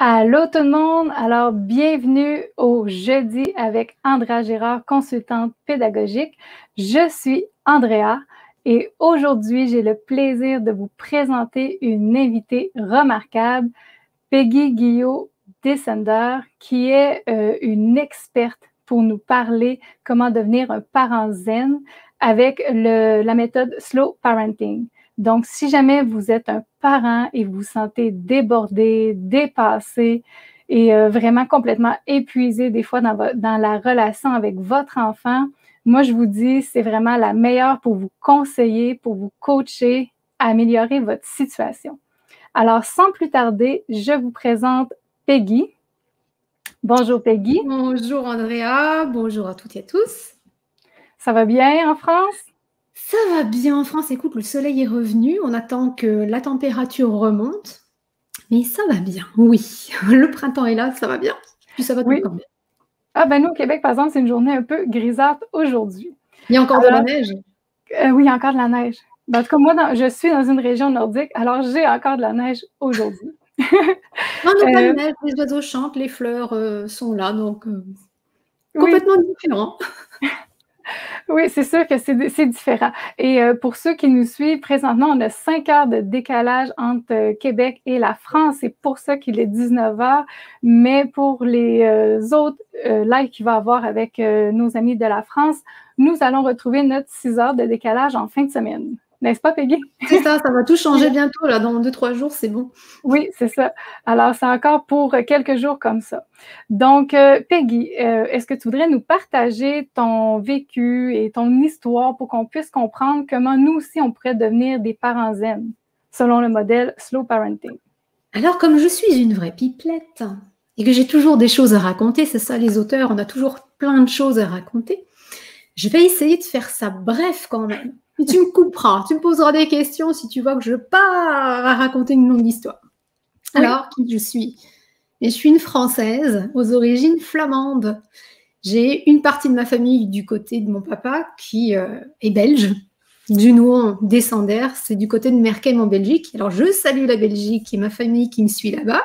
Allô tout le monde, alors bienvenue au Jeudi avec Andrea Gérard, consultante pédagogique. Je suis Andrea et aujourd'hui j'ai le plaisir de vous présenter une invitée remarquable, Peggy Guillot-Descender, qui est une experte pour nous parler comment devenir un parent zen avec la méthode Slow Parenting. Donc, si jamais vous êtes un parent et vous vous sentez débordé, dépassé et vraiment complètement épuisé des fois dans la relation avec votre enfant, moi, je vous dis, c'est vraiment la meilleure pour vous conseiller, pour vous coacher, à améliorer votre situation. Alors, sans plus tarder, je vous présente Peggy. Bonjour Peggy. Bonjour Andrea, bonjour à toutes et à tous. Ça va bien en France? Ça va bien en France, écoute, le soleil est revenu, on attend que la température remonte, mais ça va bien, oui. Le printemps est là, ça va bien. Puis ça va tout Oui. quand même. Ah ben nous, au Québec, par exemple, c'est une journée un peu grisâtre aujourd'hui. Il y a encore de la neige? Oui, il y a encore de la neige. Ben, en tout cas, moi, je suis dans une région nordique, alors j'ai encore de la neige aujourd'hui. Non, on n'a pas de neige, les oiseaux chantent, les fleurs sont là, donc complètement différent. Oui, c'est sûr que c'est différent. Et pour ceux qui nous suivent, présentement, on a 5 heures de décalage entre Québec et la France. C'est pour ça qu'il est 19 heures. Mais pour les autres lives qu'il va y avoir avec nos amis de la France, nous allons retrouver notre 6 heures de décalage en fin de semaine. N'est-ce pas, Peggy? C'est ça, ça va tout changer bientôt, là, dans 2-3 jours, c'est bon. Oui, c'est ça. Alors, c'est encore pour quelques jours comme ça. Donc, Peggy, est-ce que tu voudrais nous partager ton vécu et ton histoire pour qu'on puisse comprendre comment nous aussi, on pourrait devenir des parents zen, selon le modèle Slow Parenting? Alors, comme je suis une vraie pipelette et que j'ai toujours des choses à raconter, c'est ça les auteurs, on a toujours plein de choses à raconter, je vais essayer de faire ça bref quand même. Et tu me couperas, tu me poseras des questions si tu vois que je pars à raconter une longue histoire. Oui. Alors, qui je suis? Et je suis une Française aux origines flamandes. J'ai une partie de ma famille du côté de mon papa qui est belge, du nom descendaire, c'est du côté de Merkem en Belgique. Alors, je salue la Belgique et ma famille qui me suit là-bas.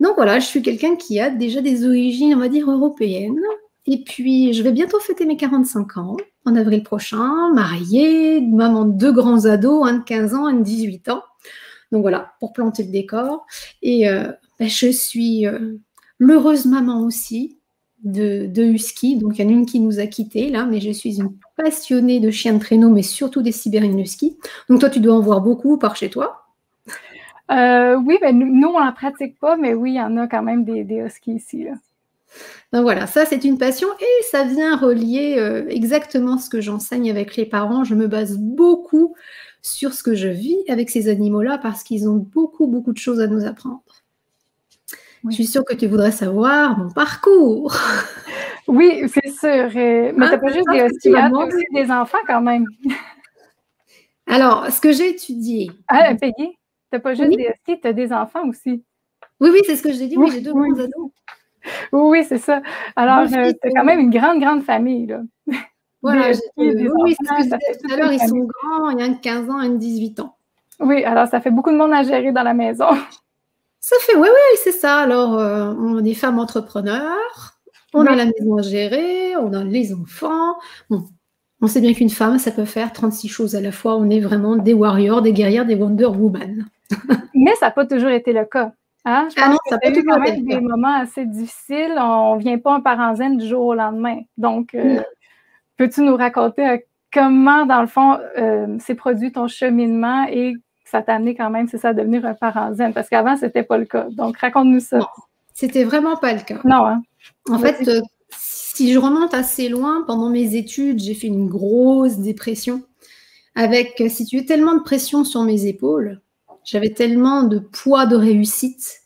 Donc voilà, je suis quelqu'un qui a déjà des origines, on va dire, européennes. Et puis, je vais bientôt fêter mes 45 ans, en avril prochain, mariée, maman de 2 grands ados, un de 15 ans, un de 18 ans. Donc voilà, pour planter le décor. Et je suis l'heureuse maman aussi de husky. Donc il y en a une qui nous a quittés là, mais je suis une passionnée de chiens de traîneau, mais surtout des Siberian Husky. Donc toi, tu dois en voir beaucoup par chez toi. Oui, ben nous, on n'en pratique pas, mais oui, il y en a quand même des huskies ici. Là. Donc voilà, ça c'est une passion et ça vient relier exactement ce que j'enseigne avec les parents. Je me base beaucoup sur ce que je vis avec ces animaux-là parce qu'ils ont beaucoup, beaucoup de choses à nous apprendre. Oui. Je suis sûre que tu voudrais savoir mon parcours. Oui, c'est sûr. Mais tu n'as pas juste des huskies, tu as aussi des enfants quand même. Alors, ce que j'ai étudié. Ah, Peggy, tu n'as pas juste des huskies, tu as des enfants aussi. Oui, oui, c'est ce que je t'ai dit. Oui, j'ai 2 grands ados. Oui, c'est ça. Alors, tu as quand même une grande, grande famille. Là. Voilà, oui, c'est ce que je disais tout à l'heure, ils sont grands, il y a un de 15 ans, un de 18 ans. Oui, alors ça fait beaucoup de monde à gérer dans la maison. Ça fait, oui, c'est ça. Alors, on est des femmes entrepreneurs, on a la maison à gérer, on a les enfants. Bon, on sait bien qu'une femme, ça peut faire 36 choses à la fois. On est vraiment des warriors, des guerrières, des Wonder Woman. Mais ça n'a pas toujours été le cas. Hein? Je pense que ça a eu quand même des moments assez difficiles. On ne vient pas un parent zen du jour au lendemain. Donc, peux-tu nous raconter comment, dans le fond, s'est produit ton cheminement et ça t'a amené quand même, c'est ça, à devenir un parent zen? Parce qu'avant, ce n'était pas le cas. Donc, raconte-nous ça. Non, c'était vraiment pas le cas. Non, hein? En fait, si je remonte assez loin, pendant mes études, j'ai fait une grosse dépression avec, si tu veux, tellement de pression sur mes épaules. J'avais tellement de poids de réussite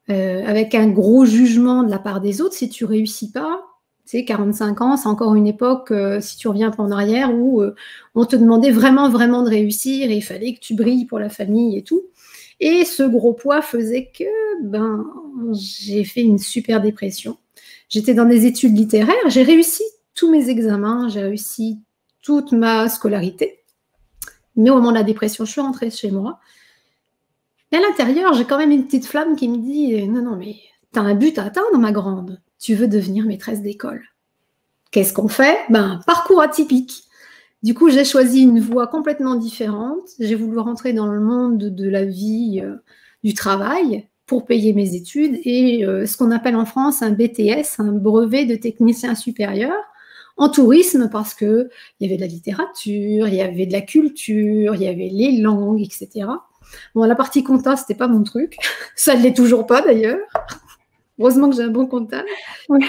avec un gros jugement de la part des autres. Si tu réussis pas, tu sais, 45 ans, c'est encore une époque, si tu reviens un peu en arrière, où on te demandait vraiment, vraiment de réussir et il fallait que tu brilles pour la famille et tout. Et ce gros poids faisait que j'ai fait une super dépression. J'étais dans des études littéraires, j'ai réussi tous mes examens, j'ai réussi toute ma scolarité. Mais au moment de la dépression, je suis rentrée chez moi. Et à l'intérieur, j'ai quand même une petite flamme qui me dit, non, non, mais tu as un but à atteindre, ma grande. Tu veux devenir maîtresse d'école. Qu'est-ce qu'on fait? Parcours atypique. Du coup, j'ai choisi une voie complètement différente. J'ai voulu rentrer dans le monde de la vie, du travail, pour payer mes études et ce qu'on appelle en France un BTS, un brevet de technicien supérieur, en tourisme parce qu'il y avait de la littérature, il y avait de la culture, il y avait les langues, etc. Bon, la partie compta, c'était pas mon truc. Ça ne l'est toujours pas d'ailleurs. Heureusement que j'ai un bon comptable. Oui.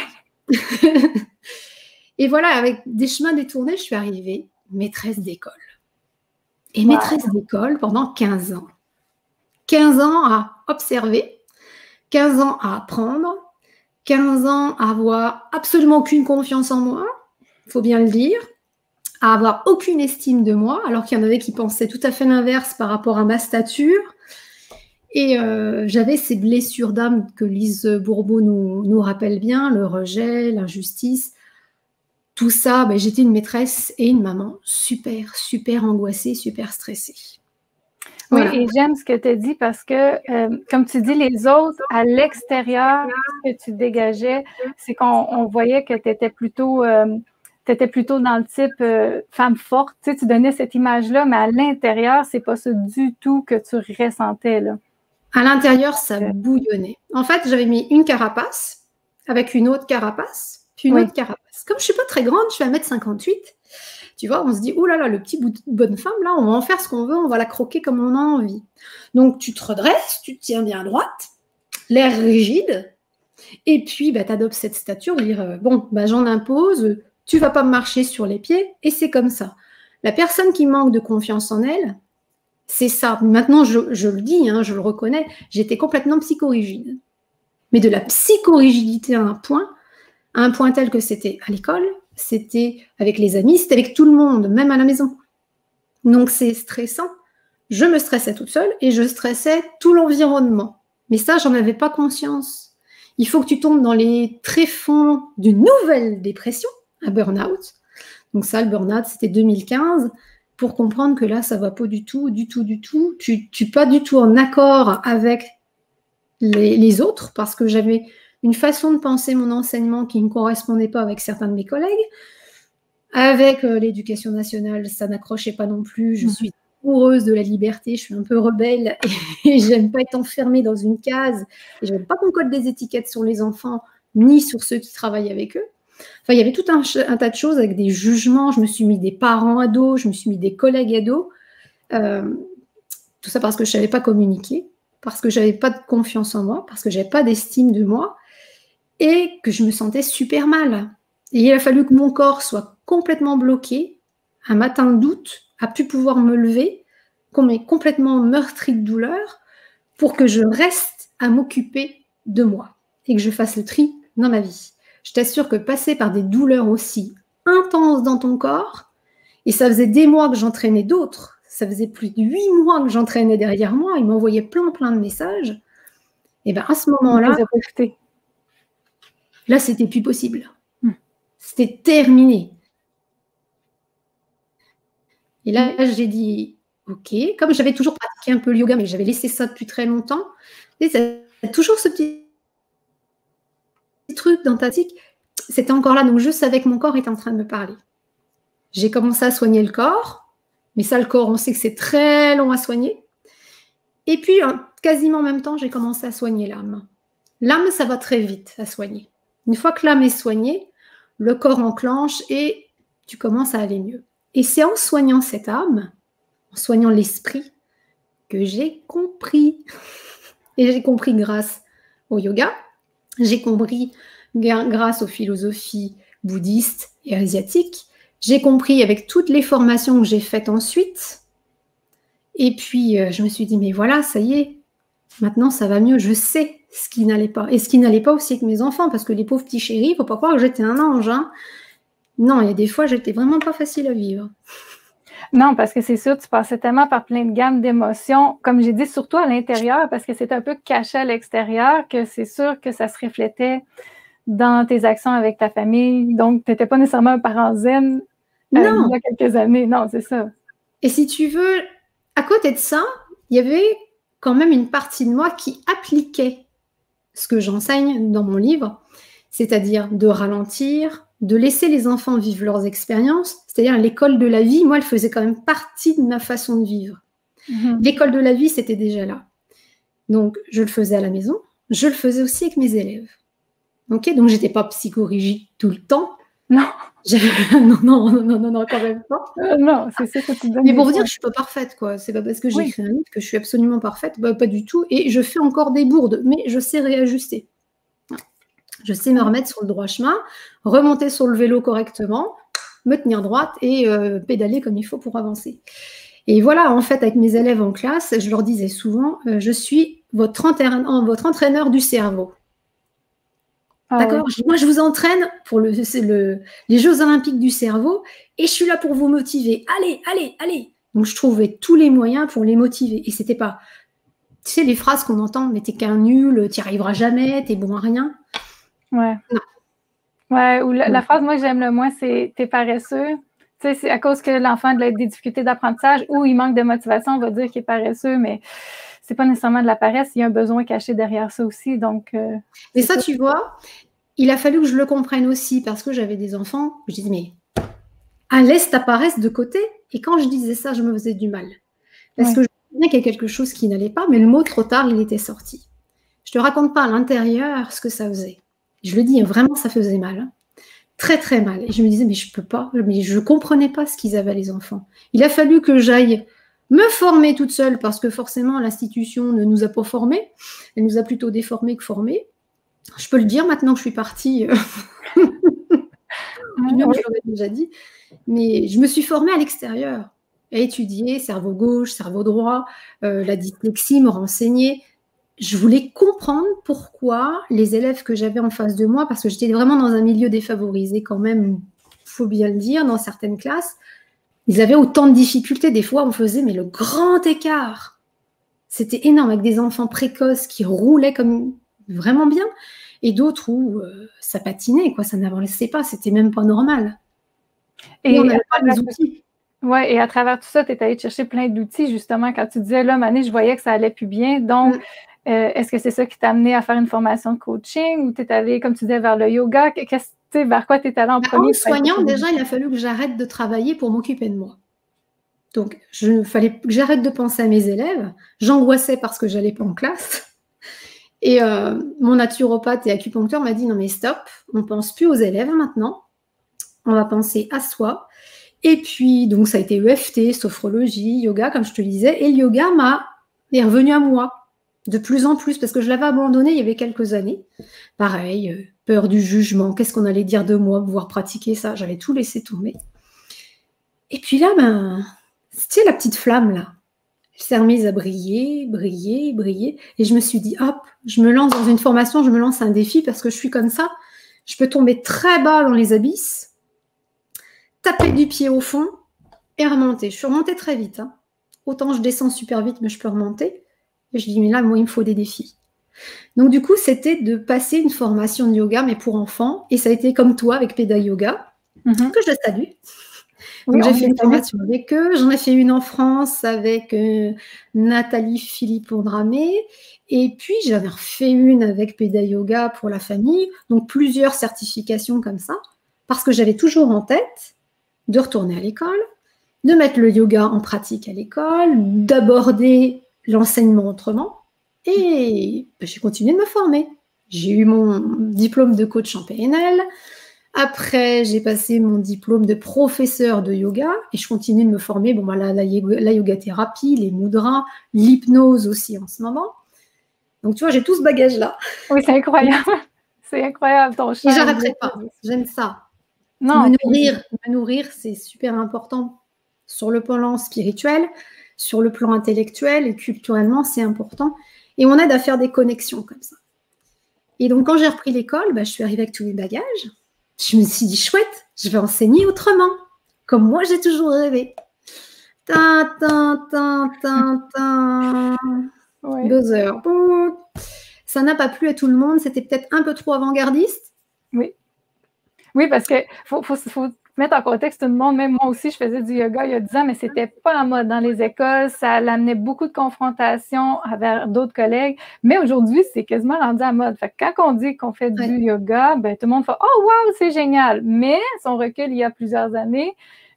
Et voilà, avec des chemins détournés, je suis arrivée maîtresse d'école. Et maîtresse d'école pendant 15 ans. 15 ans à observer, 15 ans à apprendre, 15 ans à avoir absolument aucune confiance en moi, il faut bien le dire, à avoir aucune estime de moi, alors qu'il y en avait qui pensaient tout à fait l'inverse par rapport à ma stature. Et j'avais ces blessures d'âme que Lise Bourbeau nous rappelle bien, le rejet, l'injustice. Tout ça, j'étais une maîtresse et une maman super, super angoissée, super stressée. Voilà. Oui, et j'aime ce que tu as dit parce que, comme tu dis, les autres, à l'extérieur, ce que tu dégageais, c'est qu'on voyait que tu étais plutôt dans le type femme forte. Tu sais, tu donnais cette image-là, mais à l'intérieur, c'est pas ça du tout que tu ressentais, là. À l'intérieur, ça bouillonnait. En fait, j'avais mis une carapace avec une autre carapace, puis une autre carapace. Comme je suis pas très grande, je fais 1m58. Tu vois, on se dit, oh là là, le petit bout de bonne femme, là, on va en faire ce qu'on veut, on va la croquer comme on a envie. Donc, tu te redresses, tu te tiens bien à droite, l'air rigide, et puis, tu adoptes cette stature, dire, j'en impose, tu vas pas me marcher sur les pieds, et c'est comme ça. La personne qui manque de confiance en elle, c'est ça. Maintenant, je le dis, je le reconnais, j'étais complètement psychorigide. Mais de la psychorigidité à un point tel que c'était à l'école, c'était avec les amis, c'était avec tout le monde, même à la maison. Donc, c'est stressant. Je me stressais toute seule et je stressais tout l'environnement. Mais ça, j'en avais pas conscience. Il faut que tu tombes dans les tréfonds d'une nouvelle dépression, un burn-out. Donc ça, le burn-out, c'était 2015, pour comprendre que là, ça va pas du tout. Tu n'es pas du tout en accord avec les autres, parce que j'avais une façon de penser mon enseignement qui ne correspondait pas avec certains de mes collègues. Avec l'éducation nationale, ça n'accrochait pas non plus. Je suis amoureuse de la liberté, je suis un peu rebelle et j'aime pas être enfermée dans une case. Et je n'aime pas qu'on colle des étiquettes sur les enfants, ni sur ceux qui travaillent avec eux. Enfin, il y avait tout un tas de choses avec des jugements. Je me suis mis des parents ados, je me suis mis des collègues ados. Tout ça parce que je ne savais pas communiquer, parce que je n'avais pas de confiance en moi, parce que je n'avais pas d'estime de moi et que je me sentais super mal. Et il a fallu que mon corps soit complètement bloqué, un matin d'août, à plus pouvoir me lever, qu'on m'ait complètement meurtri de douleur, pour que je reste à m'occuper de moi et que je fasse le tri dans ma vie. Je t'assure que passer par des douleurs aussi intenses dans ton corps, et ça faisait des mois que j'entraînais d'autres, ça faisait plus de 8 mois que j'entraînais derrière moi, ils m'envoyaient plein de messages, et à ce moment-là, là, c'était plus possible. C'était terminé. Et là, j'ai dit, ok, comme j'avais toujours pratiqué un peu le yoga, mais j'avais laissé ça depuis très longtemps, et ça a toujours ce petit truc dans ta tique, c'était encore là, donc je savais que mon corps était en train de me parler. J'ai commencé à soigner le corps, mais ça, le corps, on sait que c'est très long à soigner. Et puis, quasiment en même temps, j'ai commencé à soigner l'âme. L'âme, ça va très vite à soigner. Une fois que l'âme est soignée, le corps enclenche et tu commences à aller mieux. Et c'est en soignant cette âme, en soignant l'esprit, que j'ai compris. Et j'ai compris grâce au yoga, j'ai compris grâce aux philosophies bouddhistes et asiatiques, j'ai compris avec toutes les formations que j'ai faites ensuite. Et puis, je me suis dit, mais voilà, ça y est, maintenant ça va mieux, je sais ce qui n'allait pas. Et ce qui n'allait pas aussi avec mes enfants, parce que les pauvres petits chéris, il ne faut pas croire que j'étais un ange. Non, il y a des fois, j'étais vraiment pas facile à vivre. Non, parce que c'est sûr, tu passais tellement par plein de gammes d'émotions, comme j'ai dit, surtout à l'intérieur, parce que c'est un peu caché à l'extérieur, que c'est sûr que ça se reflétait dans tes actions avec ta famille. Donc, tu n'étais pas nécessairement un parent zen il y a quelques années. Non, c'est ça. Et si tu veux, à côté de ça, il y avait, quand même une partie de moi qui appliquait ce que j'enseigne dans mon livre, c'est-à-dire de ralentir, de laisser les enfants vivre leurs expériences, c'est-à-dire l'école de la vie, moi, elle faisait quand même partie de ma façon de vivre. L'école de la vie, c'était déjà là. Donc, je le faisais à la maison, je le faisais aussi avec mes élèves. Ok, donc, j'étais pas psychorigide tout le temps. Non. non, quand même pas. Non, c'est ça que tu donnes. Mais pour vous dire que je suis pas parfaite, quoi. C'est pas parce que j'ai écrit un livre que je suis absolument parfaite, bah, pas du tout. Et je fais encore des bourdes, mais je sais réajuster. Je sais me remettre sur le droit chemin, remonter sur le vélo correctement, me tenir droite et pédaler comme il faut pour avancer. Et voilà, en fait, avec mes élèves en classe, je leur disais souvent, je suis votre entraîneur du cerveau. D'accord ? Moi, je vous entraîne pour les Jeux Olympiques du cerveau et je suis là pour vous motiver. Allez, allez, allez. Donc, je trouvais tous les moyens pour les motiver. Et c'était pas, tu sais, les phrases qu'on entend, mais t'es qu'un nul, t'y arriveras jamais, t'es bon à rien. Ouais. Non. Ouais, ou la phrase, moi, que j'aime le moins, c'est t'es paresseux. Tu sais, c'est à cause que l'enfant a des difficultés d'apprentissage ou il manque de motivation, on va dire qu'il est paresseux, mais c'est pas nécessairement de la paresse, il y a un besoin caché derrière ça aussi. Donc, mais ça, tu vois, il a fallu que je le comprenne aussi parce que j'avais des enfants. Je disais, mais laisse ta paresse de côté. Et quand je disais ça, je me faisais du mal. Parce que je voyais qu'il y a quelque chose qui n'allait pas, mais le mot trop tard, il était sorti. Je te raconte pas à l'intérieur ce que ça faisait. Je le dis, vraiment, ça faisait mal. Hein. Très, très mal. Et je me disais, mais je peux pas. Mais je comprenais pas ce qu'ils avaient, les enfants. Il a fallu que j'aille me former toute seule parce que forcément, l'institution ne nous a pas formés. Elle nous a plutôt déformés que formés. Je peux le dire maintenant que je suis partie. Je l'avais déjà dit. Mais je me suis formée à l'extérieur, à étudier, cerveau gauche, cerveau droit, la dyslexie, me renseigner. Je voulais comprendre pourquoi les élèves que j'avais en face de moi, parce que j'étais vraiment dans un milieu défavorisé quand même, il faut bien le dire, dans certaines classes, ils avaient autant de difficultés. Des fois, on faisait mais le grand écart. C'était énorme, avec des enfants précoces qui roulaient comme vraiment bien, et d'autres où ça patinait, quoi, ça n'avançait pas, c'était même pas normal. Et on n'avait pas les outils. Oui, et à travers tout ça, tu es allé chercher plein d'outils, justement, quand tu disais, là, Mané, je voyais que ça allait plus bien. Donc, est-ce que c'est ça qui t'a amené à faire une formation de coaching ou tu es allé, comme tu disais, vers le yoga? Vers quoi tu es allé en premier? En me soignant, déjà, il a fallu que j'arrête de travailler pour m'occuper de moi. Donc, il fallait que j'arrête de penser à mes élèves. J'angoissais parce que j'allais pas en classe. Et mon naturopathe et acupuncteur m'a dit, non mais stop, on ne pense plus aux élèves maintenant. On va penser à soi. Et puis, donc, ça a été EFT, sophrologie, yoga, comme je te le disais. Et le yoga est revenu à moi de plus en plus, parce que je l'avais abandonné il y avait quelques années. Pareil, peur du jugement, qu'est-ce qu'on allait dire de moi, pouvoir pratiquer ça. J'avais tout laissé tomber. Et puis là, tu sais, la petite flamme, là, elle s'est remise à briller, briller, briller. Et je me suis dit, hop, je me lance dans une formation, je me lance un défi, parce que je suis comme ça. Je peux tomber très bas dans les abysses, taper du pied au fond et remonter. Je suis remontée très vite. Hein. Autant je descends super vite, mais je peux remonter. Et je dis, mais là, moi, il me faut des défis. Donc, du coup, c'était de passer une formation de yoga, mais pour enfants. Et ça a été comme toi, avec Peda Yoga, que je salue. Donc, j'ai fait une formation avec eux. J'en ai fait une en France avec Nathalie Philippe-Ondramé. Et puis, j'avais refait une avec Peda Yoga pour la famille. Donc, plusieurs certifications comme ça. Parce que j'avais toujours en tête de retourner à l'école, de mettre le yoga en pratique à l'école, d'aborder l'enseignement autrement. Et j'ai continué de me former. J'ai eu mon diplôme de coach en PNL. Après, j'ai passé mon diplôme de professeur de yoga et je continue de me former. Bon, la yoga thérapie, les mudras, l'hypnose aussi en ce moment. Donc, tu vois, j'ai tout ce bagage-là. Oui, c'est incroyable. C'est incroyable ton champ. Et j'arrêterai pas. J'aime ça. Non, me nourrir, c'est super important sur le plan spirituel, sur le plan intellectuel et culturellement, c'est important. Et on aide à faire des connexions comme ça. Et donc, quand j'ai repris l'école, je suis arrivée avec tous mes bagages. Je me suis dit, chouette, je vais enseigner autrement, comme moi j'ai toujours rêvé. Ouais. Buzzer. Ça n'a pas plu à tout le monde, c'était peut-être un peu trop avant-gardiste. Oui. Oui, parce que faut mettre en contexte tout le monde, même moi aussi, je faisais du yoga il y a 10 ans, mais c'était pas en mode dans les écoles. Ça amenait beaucoup de confrontations avec d'autres collègues. Mais aujourd'hui, c'est quasiment rendu à mode. Fait que quand on dit qu'on fait du yoga, ben, tout le monde fait « Oh, wow, c'est génial! » Mais si on recule il y a plusieurs années,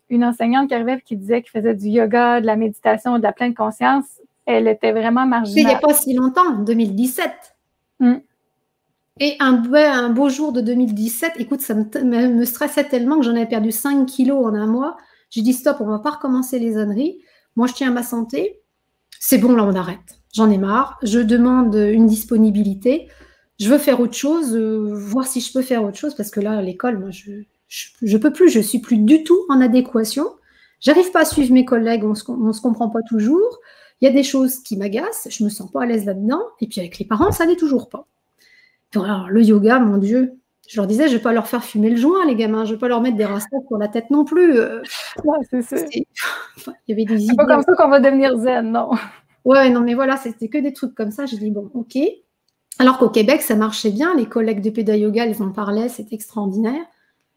une enseignante qui arrivait et qui disait qu'elle faisait du yoga, de la méditation, de la pleine conscience, elle était vraiment marginale. Il n'y a pas si longtemps, en 2017. Et un beau jour de 2017, écoute, ça me stressait tellement que j'en avais perdu 5 kilos en un mois. J'ai dit stop, on ne va pas recommencer les âneries. Moi, je tiens à ma santé. C'est bon, là, on arrête. J'en ai marre. Je demande une disponibilité. Je veux faire autre chose, voir si je peux faire autre chose, parce que là, à l'école, moi, je peux plus. Je suis plus du tout en adéquation. J'arrive pas à suivre mes collègues, on se comprend pas toujours. Il y a des choses qui m'agacent, je me sens pas à l'aise là-dedans. Et puis avec les parents, ça n'est toujours pas. Alors, le yoga, mon Dieu, je leur disais, je ne vais pas leur faire fumer le joint, les gamins, je ne vais pas leur mettre des rastas sur la tête non plus. Ouais, c'est ça. Enfin, il y avait des idées. C'est pas comme ça qu'on va devenir zen, non. Ouais, non, mais voilà, c'était que des trucs comme ça. J'ai dit, bon, ok. Alors qu'au Québec, ça marchait bien. Les collègues de Péda Yoga, ils en parlaient, c'était extraordinaire.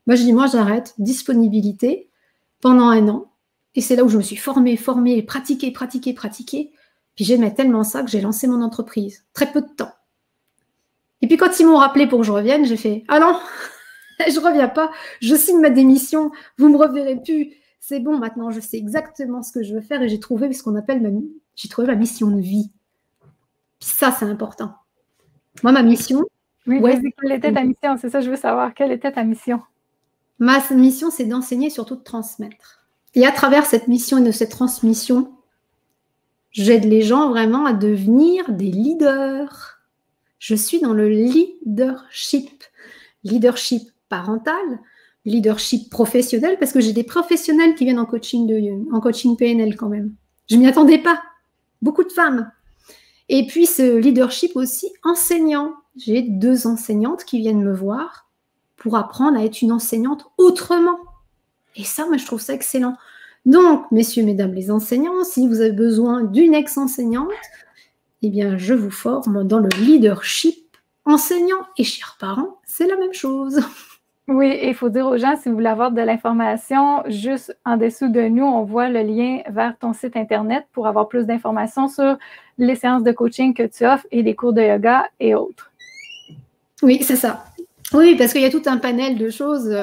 Moi, je dis, moi, j'arrête. Disponibilité pendant 1 an. Et c'est là où je me suis formée, pratiquée. Puis j'aimais tellement ça que j'ai lancé mon entreprise. Très peu de temps. Et puis quand ils m'ont rappelé pour que je revienne, j'ai fait « Ah non, je reviens pas, je signe ma démission, vous me reverrez plus. C'est bon, maintenant je sais exactement ce que je veux faire et j'ai trouvé ce qu'on appelle ma mission de vie. » Puis ça, c'est important. Moi, ma mission… Oui, quelle était ta mission? C'est ça, je veux savoir. Quelle était ta mission? Ma mission, c'est d'enseigner, surtout de transmettre. Et à travers cette mission et de cette transmission, j'aide les gens vraiment à devenir des leaders. Je suis dans le leadership parental, leadership professionnel, parce que j'ai des professionnels qui viennent en coaching PNL quand même. Je ne m'y attendais pas. Beaucoup de femmes. Et puis ce leadership aussi enseignant. J'ai 2 enseignantes qui viennent me voir pour apprendre à être une enseignante autrement. Et ça, moi, je trouve ça excellent. Donc, messieurs, mesdames les enseignants, si vous avez besoin d'une ex-enseignante, eh bien, je vous forme dans le leadership enseignant. Et chers parents, c'est la même chose. Oui, et il faut dire aux gens, si vous voulez avoir de l'information, juste en dessous de nous, on voit le lien vers ton site Internet pour avoir plus d'informations sur les séances de coaching que tu offres et les cours de yoga et autres. Oui, c'est ça. Oui, parce qu'il y a tout un panel de choses.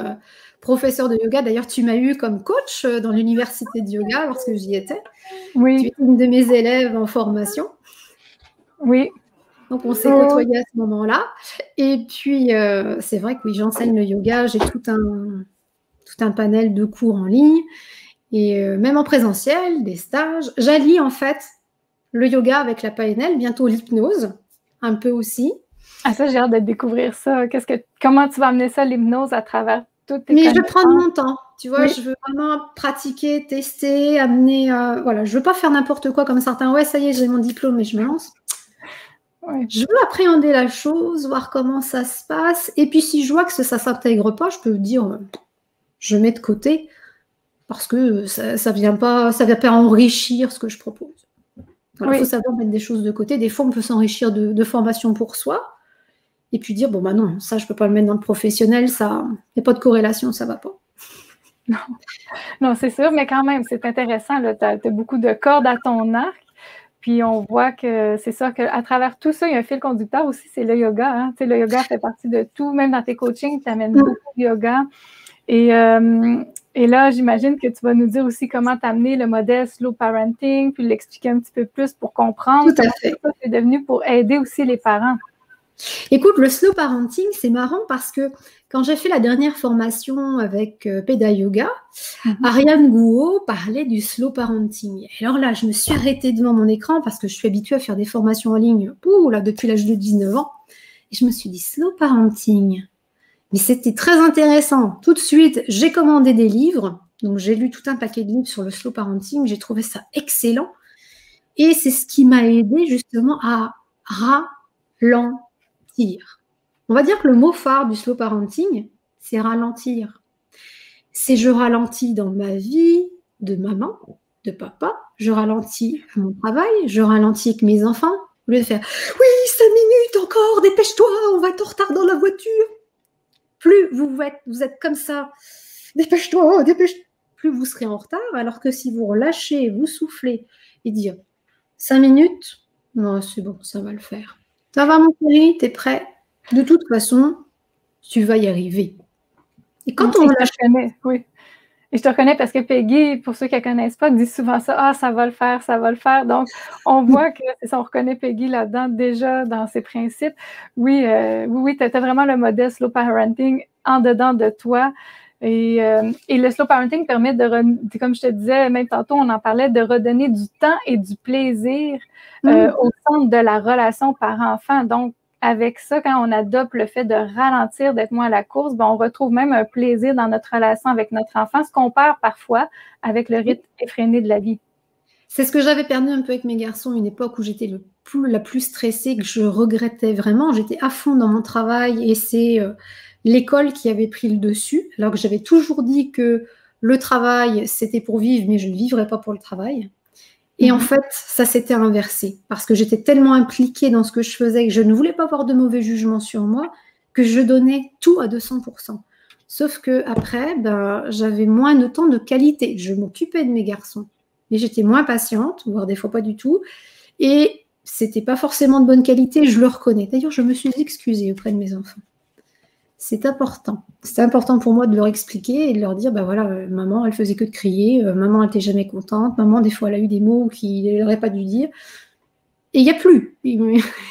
Professeur de yoga, d'ailleurs, tu m'as eu comme coach dans l'université de yoga lorsque j'y étais. Oui. Tu es une de mes élèves en formation. Oui. Donc, on s'est côtoyés à ce moment-là. Et puis, c'est vrai que oui, j'enseigne le yoga. J'ai tout un panel de cours en ligne. Et même en présentiel, des stages. J'allie en fait le yoga avec la PNL, bientôt l'hypnose, un peu aussi. Ah ça, j'ai hâte de découvrir ça. Comment tu vas amener ça, l'hypnose, à travers toutes tes Mais je vais prendre mon temps. Tu vois, oui. Je veux vraiment pratiquer, tester, amener… voilà, je veux pas faire n'importe quoi comme certains. Ouais, ça y est, j'ai mon diplôme et je me lance. Ouais. Je veux appréhender la chose, voir comment ça se passe. Et puis, si je vois que ça ne s'intègre pas, je peux dire, je mets de côté parce que ça vient pas enrichir ce que je propose. Il faut savoir mettre des choses de côté. Des fois, on peut s'enrichir de formation pour soi. Et puis dire, bon, bah non, ça, je ne peux pas le mettre dans le professionnel, il n'y a pas de corrélation, ça ne va pas. Non, c'est sûr, mais quand même, c'est intéressant. Tu as beaucoup de cordes à ton arc. Puis on voit que c'est ça, qu'à travers tout ça, il y a un fil conducteur aussi, c'est le yoga. Hein? Tu sais, le yoga fait partie de tout, même dans tes coachings, tu amènes beaucoup de yoga. Et là, j'imagine que tu vas nous dire aussi comment t'amener le modèle slow parenting, puis l'expliquer un petit peu plus pour comprendre. Tout à fait. Ça, c'est devenu pour aider aussi les parents. Écoute, le slow parenting, c'est marrant parce que quand j'ai fait la dernière formation avec Péda Yoga, Ariane Gouault parlait du slow parenting. Et alors là, je me suis arrêtée devant mon écran parce que je suis habituée à faire des formations en ligne depuis l'âge de 19 ans. Et je me suis dit, slow parenting. Mais c'était très intéressant. Tout de suite, j'ai commandé des livres. Donc, j'ai lu tout un paquet de livres sur le slow parenting. J'ai trouvé ça excellent. Et c'est ce qui m'a aidé justement à ralentir. On va dire que le mot phare du slow parenting, c'est ralentir. C'est je ralentis dans ma vie de maman, de papa, je ralentis à mon travail, je ralentis avec mes enfants, au lieu de faire « Oui, 5 minutes encore, dépêche-toi, on va être en retard dans la voiture ». Plus vous êtes comme ça, dépêche-toi, dépêche-toi. Plus vous serez en retard, alors que si vous relâchez, vous soufflez et dire 5 minutes, non, c'est bon, ça va le faire. Ça va, mon chéri, t'es prêt? De toute façon, tu vas y arriver. Et quand on lâche... Oui. Et je te reconnais parce que Peggy, pour ceux qui ne connaissent pas, dit souvent ça, ah, ça va le faire, ça va le faire. Donc, on voit que c'est ça, on reconnaît Peggy là-dedans, déjà dans ses principes. Oui, tu as vraiment le modèle slow parenting en dedans de toi. Et le slow parenting permet de, comme je te disais, même tantôt, on en parlait, de redonner du temps et du plaisir au centre de la relation parent-enfant. Donc, avec ça, quand on adopte le fait de ralentir, d'être moins à la course, ben, on retrouve même un plaisir dans notre relation avec notre enfant, ce qu'on perd parfois avec le rythme effréné de la vie. C'est ce que j'avais perdu un peu avec mes garçons, une époque où j'étais la plus stressée, que je regrettais vraiment. J'étais à fond dans mon travail et c'est l'école qui avait pris le dessus, alors que j'avais toujours dit que le travail, c'était pour vivre, mais je ne vivrais pas pour le travail. Et en fait, ça s'était inversé parce que j'étais tellement impliquée dans ce que je faisais que je ne voulais pas avoir de mauvais jugement sur moi que je donnais tout à 200%. Sauf qu'après, j'avais moins de temps de qualité. Je m'occupais de mes garçons, mais j'étais moins patiente, voire des fois pas du tout. Et c'était pas forcément de bonne qualité, je le reconnais. D'ailleurs, je me suis excusée auprès de mes enfants. C'est important. C'est important pour moi de leur expliquer et de leur dire, maman, elle faisait que de crier, maman, elle n'était jamais contente, maman, des fois, elle a eu des mots qu'il n'aurait pas dû dire. Et il n'y a plus. Il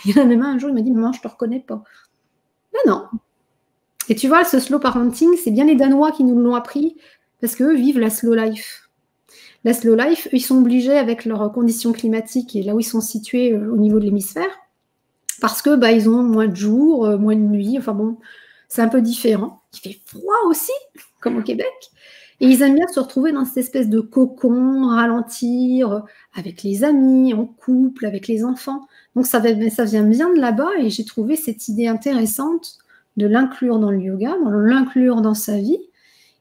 y en a même un jour, il m'a dit, maman, je ne te reconnais pas. Ben non. Et tu vois, ce slow parenting, c'est bien les Danois qui nous l'ont appris parce qu'eux vivent la slow life. La slow life, eux, ils sont obligés avec leurs conditions climatiques et là où ils sont situés au niveau de l'hémisphère parce que ils ont moins de jours, moins de nuits, enfin bon... C'est un peu différent. Il fait froid aussi, comme au Québec. Et ils aiment bien se retrouver dans cette espèce de cocon, ralentir, avec les amis, en couple, avec les enfants. Donc ça vient bien de là-bas et j'ai trouvé cette idée intéressante de l'inclure dans le yoga, de l'inclure dans sa vie,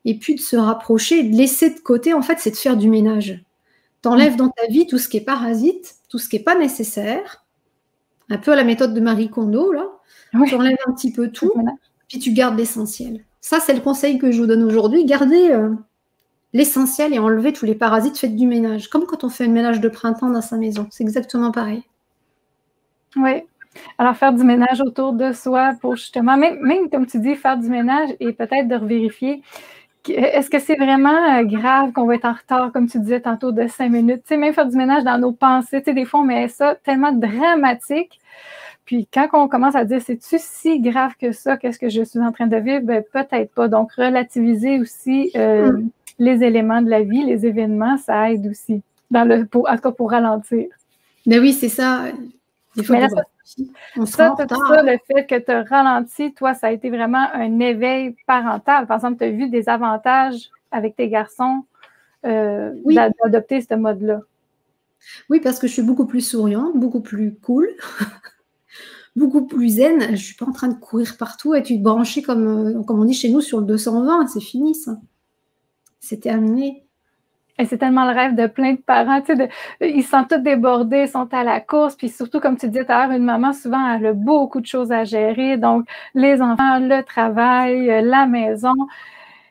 et puis de se rapprocher, de laisser de côté, en fait, c'est de faire du ménage. T'enlèves dans ta vie tout ce qui est parasite, tout ce qui n'est pas nécessaire, un peu à la méthode de Marie Kondo, là. Oui. Tu enlèves un petit peu tout. Puis tu gardes l'essentiel. Ça, c'est le conseil que je vous donne aujourd'hui. Gardez l'essentiel et enlevez tous les parasites, faites du ménage. Comme quand on fait un ménage de printemps dans sa maison. C'est exactement pareil. Oui. Alors, faire du ménage autour de soi pour justement, même comme tu dis, faire du ménage et peut-être de revérifier. Est-ce que c'est vraiment grave qu'on va être en retard, comme tu disais tantôt, de 5 minutes? Tu sais, même faire du ménage dans nos pensées. Tu sais, des fois, on met ça tellement dramatique. Puis quand on commence à dire, c'est-tu si grave que ça, qu'est-ce que je suis en train de vivre? Ben, peut-être pas. Donc, relativiser aussi les éléments de la vie, les événements, ça aide aussi, en tout cas pour ralentir. Ben oui, c'est ça. Des fois, le fait que tu as ralenti, toi, ça a été vraiment un éveil parental. Par exemple, tu as vu des avantages avec tes garçons d'adopter ce mode-là. Oui, parce que je suis beaucoup plus souriante, beaucoup plus cool. Beaucoup plus zen, je ne suis pas en train de courir partout et tu te brancher comme on dit chez nous sur le 220, c'est fini ça. C'est terminé. Et c'est tellement le rêve de plein de parents, tu sais, ils sont tous débordés, ils sont à la course, puis surtout, comme tu disais tout à l'heure, une maman, souvent, elle a beaucoup de choses à gérer, donc les enfants, le travail, la maison,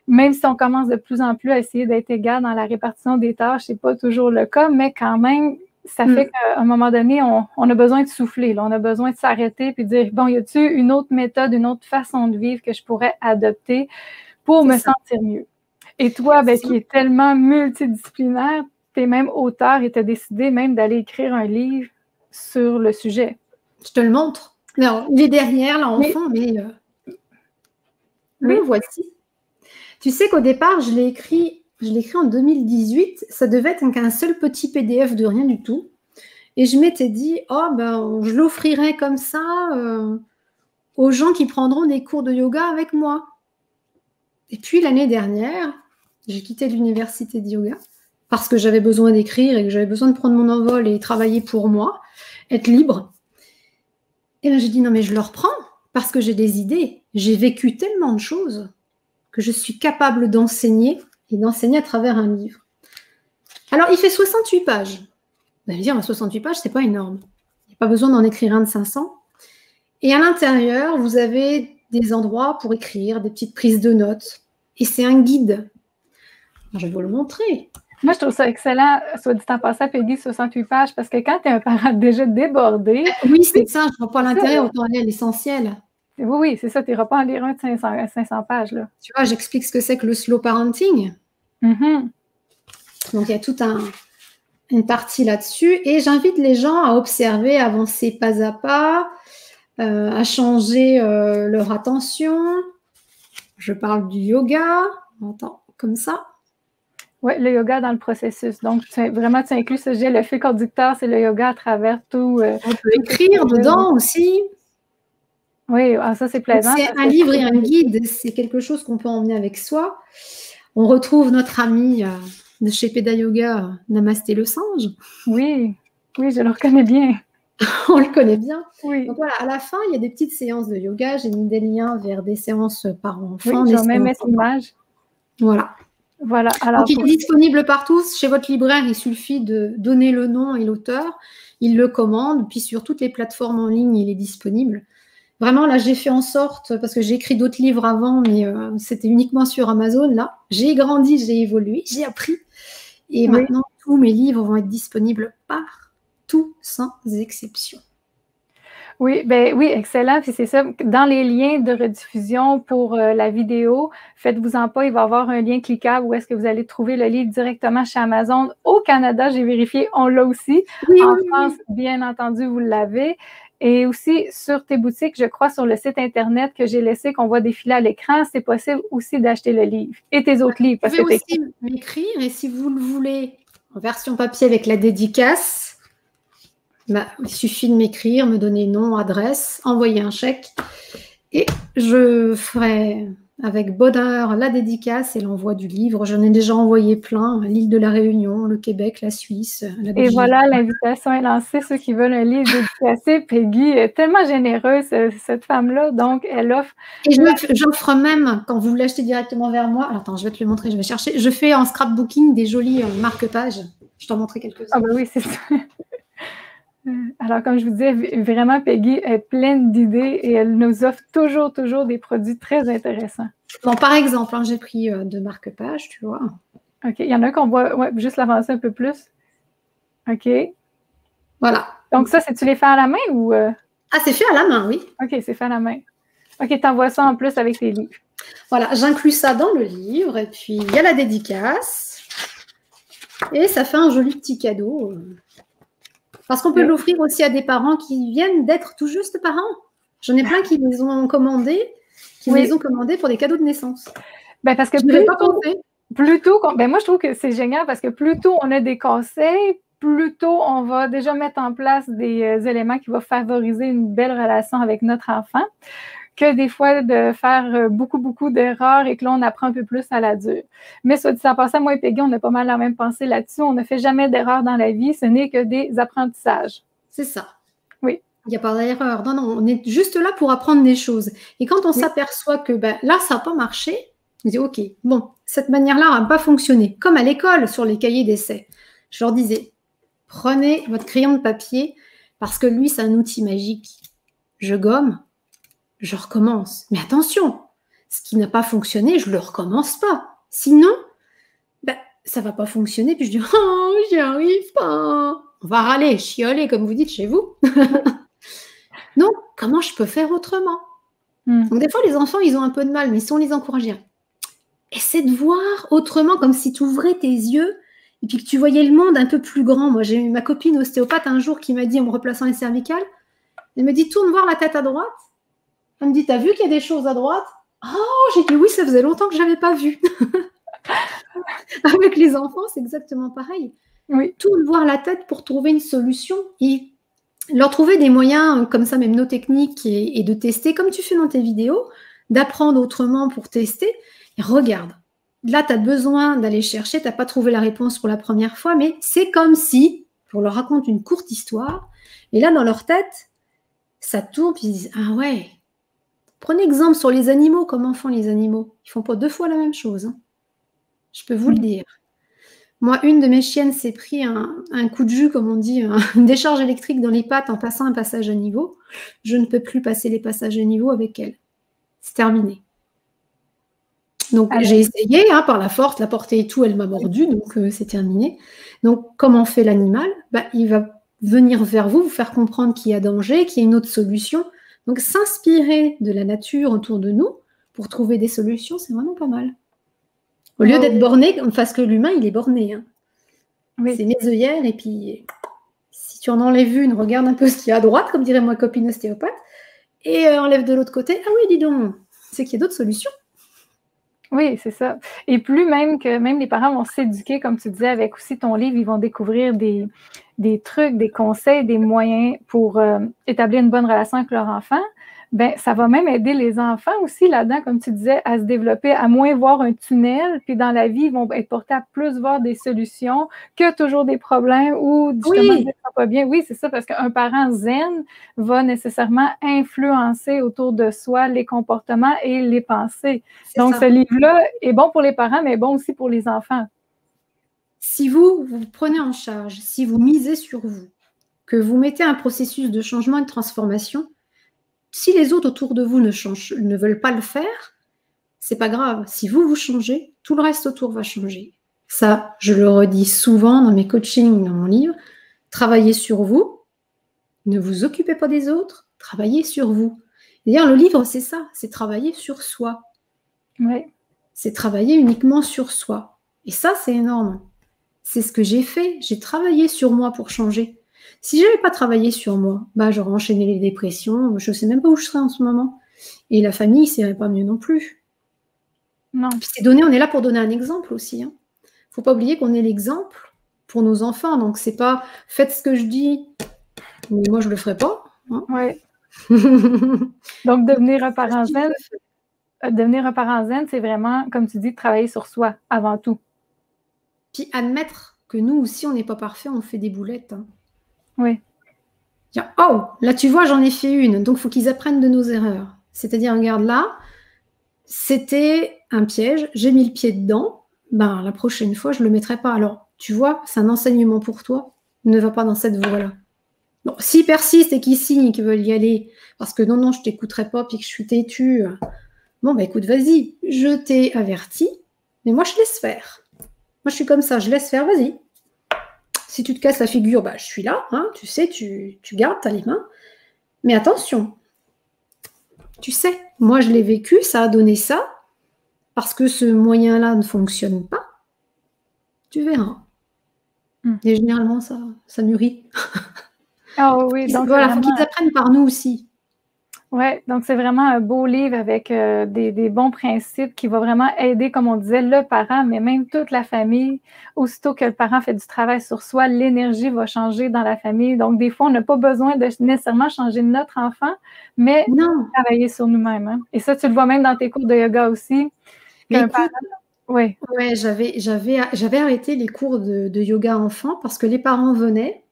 même si on commence de plus en plus à essayer d'être égal dans la répartition des tâches, c'est pas toujours le cas, mais quand même, ça fait qu'à un moment donné, on a besoin de souffler, là, on a besoin de s'arrêter puis de dire, bon, y a-t-il une autre méthode, une autre façon de vivre que je pourrais adopter pour me sentir mieux? Et toi, qui est tellement multidisciplinaire, tu es même auteur et tu as décidé même d'aller écrire un livre sur le sujet. Je te le montre. Alors, il est derrière, là, enfant, mais le voici. Tu sais qu'au départ, je l'ai écrit en 2018. Ça devait être qu'un seul petit PDF de rien du tout. Et je m'étais dit, je l'offrirai comme ça aux gens qui prendront des cours de yoga avec moi. Et puis, l'année dernière, j'ai quitté l'université de yoga parce que j'avais besoin d'écrire et que j'avais besoin de prendre mon envol et travailler pour moi, être libre. Et là, j'ai dit, non, mais je le reprends parce que j'ai des idées. J'ai vécu tellement de choses que je suis capable d'enseigner et d'enseigner à travers un livre. Alors, il fait 68 pages. Vous allez me dire, 68 pages, c'est pas énorme. Il n'y a pas besoin d'en écrire un de 500. Et à l'intérieur, vous avez des endroits pour écrire, des petites prises de notes. Et c'est un guide Je vais vous le montrer. Moi, je trouve ça excellent, soit dit en passant, Peggy, 68 pages, parce que quand tu es un parent déjà débordé… Oui, c'est ça, je ne vois pas l'intérêt, autant aller à l'essentiel. Oui, c'est ça, tu n'iras pas en lire un de 500 pages. Là. Tu vois, j'explique ce que c'est que le slow parenting. Mm-hmm. Donc, il y a toute une partie là-dessus. Et j'invite les gens à observer, à avancer pas à pas, à changer leur attention. Je parle du yoga. Attends, comme ça. Oui, le yoga dans le processus. Donc, tu inclus ce jet. Le fil conducteur, c'est le yoga à travers tout. On peut écrire dedans aussi. Oui, ça, c'est plaisant. C'est un livre et un guide. C'est quelque chose qu'on peut emmener avec soi. On retrouve notre ami de chez Peda Yoga, Namasté le singe. Oui, je le reconnais bien. On le connaît bien. Oui. Donc voilà, à la fin, il y a des petites séances de yoga. J'ai mis des liens vers des séances par enfant. Oui, je vais même mettre l'image. Voilà. Alors, donc, il est disponible partout. Chez votre libraire, il suffit de donner le nom et l'auteur. Il le commande. Puis sur toutes les plateformes en ligne, il est disponible. Vraiment, là, j'ai fait en sorte, parce que j'ai écrit d'autres livres avant, mais c'était uniquement sur Amazon. Là, j'ai grandi, j'ai évolué, j'ai appris. Et maintenant, tous mes livres vont être disponibles partout, sans exception. Oui, excellent. Puis c'est ça, dans les liens de rediffusion pour la vidéo, faites-vous-en pas, il va y avoir un lien cliquable où est-ce que vous allez trouver le livre directement chez Amazon. Au Canada, j'ai vérifié, on l'a aussi. Oui, en France, bien entendu, vous l'avez. Et aussi, sur tes boutiques, je crois, sur le site Internet que j'ai laissé, qu'on voit défiler à l'écran, c'est possible aussi d'acheter le livre et tes autres livres. Vous pouvez aussi m'écrire, et si vous le voulez en version papier avec la dédicace, il suffit de m'écrire, me donner nom, adresse, envoyer un chèque, et je ferai avec bonheur la dédicace et l'envoi du livre. J'en ai déjà envoyé plein, l'île de la Réunion, le Québec, la Suisse, la Belgique. Et voilà, l'invitation est lancée, ceux qui veulent un livre dédicacé. Peggy est tellement généreuse, cette femme-là, donc elle offre… Et j'offre même, quand vous l'achetez directement vers moi, alors attends, je vais te le montrer, je vais chercher, je fais en scrapbooking des jolis marque-pages. Je t'en montrerai quelques-uns. Ah ben oui, c'est ça. Alors, comme je vous disais, vraiment, Peggy est pleine d'idées et elle nous offre toujours des produits très intéressants. Bon, par exemple, j'ai pris 2 marque-pages, tu vois. OK. Il y en a un qu'on voit juste l'avancer un peu plus. OK. Voilà. Donc, ça, tu les fais à la main ou… Ah, c'est fait à la main, oui. OK, c'est fait à la main. OK, t'envoies ça en plus avec tes livres. Voilà, j'inclus ça dans le livre et puis il y a la dédicace. Et ça fait un joli petit cadeau. Parce qu'on peut l'offrir aussi à des parents qui viennent d'être tout juste parents. J'en ai plein qui les ont commandés, pour des cadeaux de naissance. Ben parce que je ne l'ai pas pensé. Moi, je trouve que c'est génial parce que plus tôt on a des conseils, plus tôt on va déjà mettre en place des éléments qui vont favoriser une belle relation avec notre enfant, que des fois de faire beaucoup d'erreurs et que là, on apprend un peu plus à la dure. Mais soit dit en passant, moi et Peggy, on a pas mal la même pensée là-dessus. On ne fait jamais d'erreurs dans la vie, ce n'est que des apprentissages. C'est ça. Oui. Il n'y a pas d'erreur. Non, on est juste là pour apprendre des choses. Et quand on s'aperçoit que là, ça n'a pas marché, on dit, OK, bon, cette manière-là n'a pas fonctionné. Comme à l'école, sur les cahiers d'essai. Je leur disais, prenez votre crayon de papier, parce que lui, c'est un outil magique. Je gomme, je recommence. Mais attention, ce qui n'a pas fonctionné, je ne le recommence pas. Sinon, ça ne va pas fonctionner. Puis je dis, oh, j'y arrive pas. On va râler, chioler, comme vous dites chez vous. Donc, comment je peux faire autrement? Donc, des fois, les enfants, ils ont un peu de mal, mais si on les encourage, essaie de voir autrement, comme si tu ouvrais tes yeux et puis que tu voyais le monde un peu plus grand. Moi, j'ai eu ma copine ostéopathe un jour qui m'a dit, en me replaçant les cervicales, elle me dit, tourne voir la tête à droite. Elle me dit, t'as vu qu'il y a des choses à droite? Oh, j'ai dit, oui, ça faisait longtemps que je n'avais pas vu. Avec les enfants, c'est exactement pareil. Oui. Tourne voir la tête pour trouver une solution et leur trouver des moyens comme ça, mnémotechniques et de tester, comme tu fais dans tes vidéos, d'apprendre autrement pour tester. Et regarde, là, tu as besoin d'aller chercher, tu n'as pas trouvé la réponse pour la première fois, mais c'est comme si, on leur raconte une courte histoire, et là, dans leur tête, ça tourne, puis ils disent, ah ouais, prenez exemple sur les animaux, comment font les animaux? Ils ne font pas 2 fois la même chose. Hein. Je peux vous le dire. Moi, une de mes chiennes s'est pris un coup de jus, comme on dit, une décharge électrique dans les pattes en passant un passage à niveau. Je ne peux plus passer les passages à niveau avec elle. C'est terminé. Donc, Alors, j'ai essayé par la force, la portée et tout, elle m'a mordu, donc c'est terminé. Donc, comment fait l'animal? Il va venir vers vous, vous faire comprendre qu'il y a danger, qu'il y a une autre solution. Donc, s'inspirer de la nature autour de nous pour trouver des solutions, c'est vraiment pas mal. Au lieu d'être borné, parce que l'humain, il est borné. oui. C'est mes œillères, et puis si tu en enlèves une, regarde un peu ce qu'il y a à droite, comme dirait ma copine ostéopathe, et enlève de l'autre côté. Ah oui, dis donc, c'est qu'il y a d'autres solutions. Oui, c'est ça. Et plus même que même les parents vont s'éduquer, comme tu disais, avec aussi ton livre, ils vont découvrir des trucs, des conseils, des moyens pour établir une bonne relation avec leur enfant. Ben, ça va même aider les enfants aussi là-dedans, comme tu disais, à se développer, à moins voir un tunnel, puis dans la vie, ils vont être portés à plus voir des solutions que toujours des problèmes ou justement, ça va pas bien. Oui, c'est ça, parce qu'un parent zen va nécessairement influencer autour de soi les comportements et les pensées. Donc, ce livre-là est bon pour les parents, mais bon aussi pour les enfants. Si vous prenez en charge, si vous misez sur vous, que vous mettez un processus de changement et de transformation, si les autres autour de vous ne veulent pas le faire, c'est pas grave. Si vous changez, tout le reste autour va changer. Ça, je le redis souvent dans mes coachings, dans mon livre. Travaillez sur vous. Ne vous occupez pas des autres. Travaillez sur vous. D'ailleurs, le livre, c'est ça. C'est travailler sur soi. Oui. C'est travailler uniquement sur soi. Et ça, c'est énorme. C'est ce que j'ai fait. J'ai travaillé sur moi pour changer. Si je n'avais pas travaillé sur moi, j'aurais enchaîné les dépressions. Je ne sais même pas où je serais en ce moment. Et la famille, ça irait pas mieux non plus. Non. C'est donné, on est là pour donner un exemple aussi. Il ne faut pas oublier qu'on est l'exemple pour nos enfants. Donc, c'est pas faites ce que je dis, mais moi, je ne le ferai pas. Oui. Donc, devenir un parent zen, c'est vraiment, comme tu dis, travailler sur soi avant tout. Puis admettre que nous aussi, on n'est pas parfait, on fait des boulettes. Oui. Oh, là, tu vois, j'en ai fait une. Donc, il faut qu'ils apprennent de nos erreurs. C'est-à-dire, regarde là, c'était un piège, j'ai mis le pied dedans. La prochaine fois, je ne le mettrai pas. Alors, tu vois, c'est un enseignement pour toi. Ne va pas dans cette voie-là. Bon, s'ils persistent et qu'ils signent, qu'ils veulent y aller, parce que non, je ne t'écouterai pas, puis que je suis têtue. Bon, écoute, vas-y, je t'ai averti, mais moi, je laisse faire. Moi, je suis comme ça, je laisse faire, vas-y. Si tu te casses la figure, je suis là, tu sais, tu gardes, tu as les mains. Mais attention, tu sais, moi, je l'ai vécu, ça a donné ça, parce que ce moyen-là ne fonctionne pas. Tu verras. Et généralement, ça mûrit. Oh oui, donc voilà, il faut qu'ils apprennent par nous aussi. Oui, donc c'est vraiment un beau livre avec des bons principes qui va vraiment aider, comme on disait, le parent, mais même toute la famille. Aussitôt que le parent fait du travail sur soi, l'énergie va changer dans la famille. Donc, des fois, on n'a pas besoin de nécessairement changer notre enfant, mais travailler sur nous-mêmes. Et ça, tu le vois même dans tes cours de yoga aussi. Oui, j'avais arrêté les cours de yoga enfant parce que les parents venaient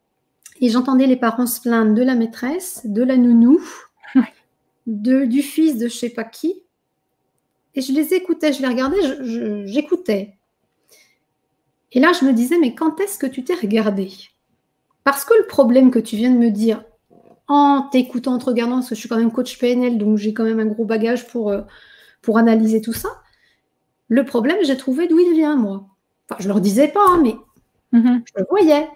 et j'entendais les parents se plaindre de la maîtresse, de la nounou, du fils de je ne sais pas qui. Et je les écoutais, je les regardais, j'écoutais. Et là, je me disais, mais quand est-ce que tu t'es regardé? Parce que le problème que tu viens de me dire, en t'écoutant, en te regardant, parce que je suis quand même coach PNL, donc j'ai quand même un gros bagage pour analyser tout ça. Le problème, j'ai trouvé d'où il vient, moi. Enfin, je ne leur disais pas, mais je le voyais.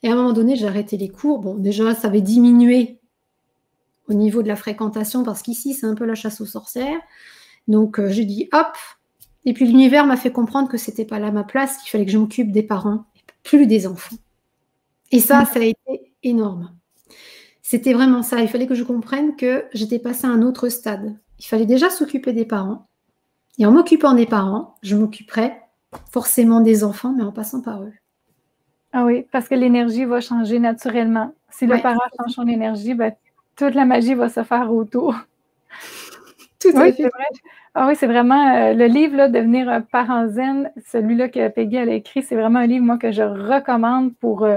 Et à un moment donné, j'ai arrêté les cours. Bon, déjà, ça avait diminué au niveau de la fréquentation, parce qu'ici, c'est un peu la chasse aux sorcières. Donc, j'ai dit, hop. Et puis, l'univers m'a fait comprendre que ce n'était pas là ma place, qu'il fallait que je m'occupe des parents, plus des enfants. Et ça a été énorme. C'était vraiment ça. Il fallait que je comprenne que j'étais passée à un autre stade. Il fallait déjà s'occuper des parents. Et en m'occupant des parents, je m'occuperai forcément des enfants, mais en passant par eux. Ah oui, parce que l'énergie va changer naturellement. Si le parent change son énergie, toute la magie va se faire autour. Tout à fait. Vrai. Ah oui, c'est vraiment le livre, là, Devenir un parent zen, celui-là que Peggy a écrit, c'est vraiment un livre, moi, que je recommande pour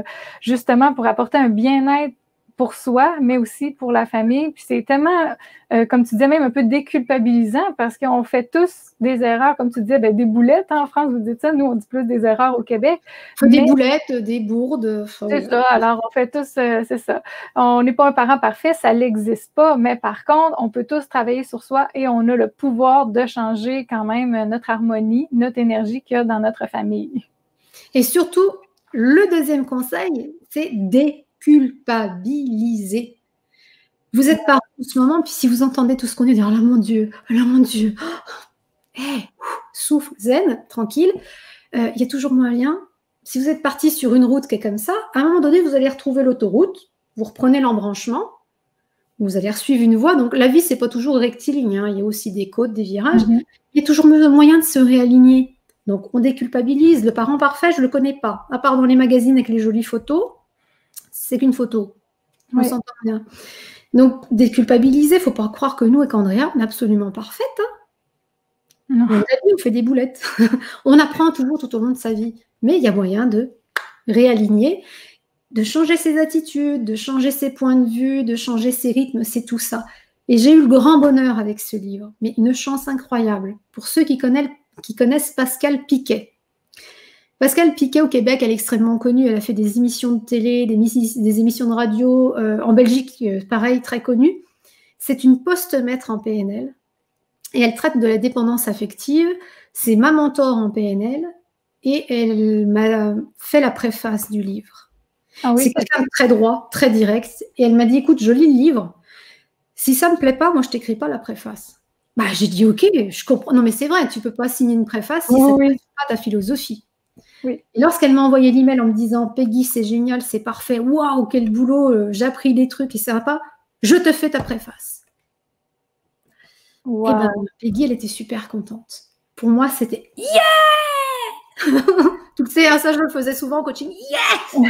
justement pour apporter un bien-être pour soi, mais aussi pour la famille. Puis c'est tellement, comme tu disais, même un peu déculpabilisant parce qu'on fait tous des erreurs, comme tu disais, ben, des boulettes en France, vous dites ça, nous on dit plus des erreurs au Québec. Des boulettes, des bourdes. C'est ça, alors on fait tous, c'est ça. On n'est pas un parent parfait, ça n'existe pas, mais par contre, on peut tous travailler sur soi et on a le pouvoir de changer quand même notre harmonie, notre énergie qu'il y a dans notre famille. Et surtout, le deuxième conseil, c'est déculpabiliser. Vous êtes parents en ce moment, puis si vous entendez tout ce qu'on est, dire, oh là mon Dieu, hey, souffle, zen, tranquille. Il y a toujours moyen. Si vous êtes parti sur une route qui est comme ça, à un moment donné, vous allez retrouver l'autoroute, vous reprenez l'embranchement, vous allez suivre une voie. Donc la vie, c'est pas toujours rectiligne, hein. Il y a aussi des côtes, des virages. Il y a toujours moyen de se réaligner. Donc, on déculpabilise. Le parent parfait, je ne le connais pas. À part dans les magazines avec les jolies photos, c'est qu'une photo. On s'entend bien. Donc, déculpabiliser, il ne faut pas croire que nous, avec Andrea, on est absolument parfaite. Hein. On fait des boulettes. On apprend toujours tout au long de sa vie. Mais il y a moyen de réaligner, de changer ses attitudes, de changer ses points de vue, de changer ses rythmes. C'est tout ça. Et j'ai eu le grand bonheur avec ce livre. Mais une chance incroyable. Pour ceux qui connaissent Pascale Piquet. Pascale Piquet, au Québec, elle est extrêmement connue. Elle a fait des émissions de télé, des émissions de radio. En Belgique, pareil, très connue. C'est une post-maître en PNL. Et elle traite de la dépendance affective. C'est ma mentor en PNL. Et elle m'a fait la préface du livre. Ah oui, c'est quelqu'un de très droit, très direct. Et elle m'a dit, écoute, je lis le livre. Si ça ne me plaît pas, moi, je ne t'écris pas la préface. Bah, j'ai dit, ok, je comprends. Non, mais c'est vrai, tu ne peux pas signer une préface si ça ne fait pas ta philosophie. Oui. Et lorsqu'elle m'a envoyé l'email en me disant, Peggy, c'est génial, c'est parfait, waouh, quel boulot, j'ai appris des trucs et ça va pas, je te fais ta préface. Wow. Et ben, Peggy, elle était super contente. Pour moi, c'était yeah. Tu sais, ça, je le faisais souvent en coaching, yes.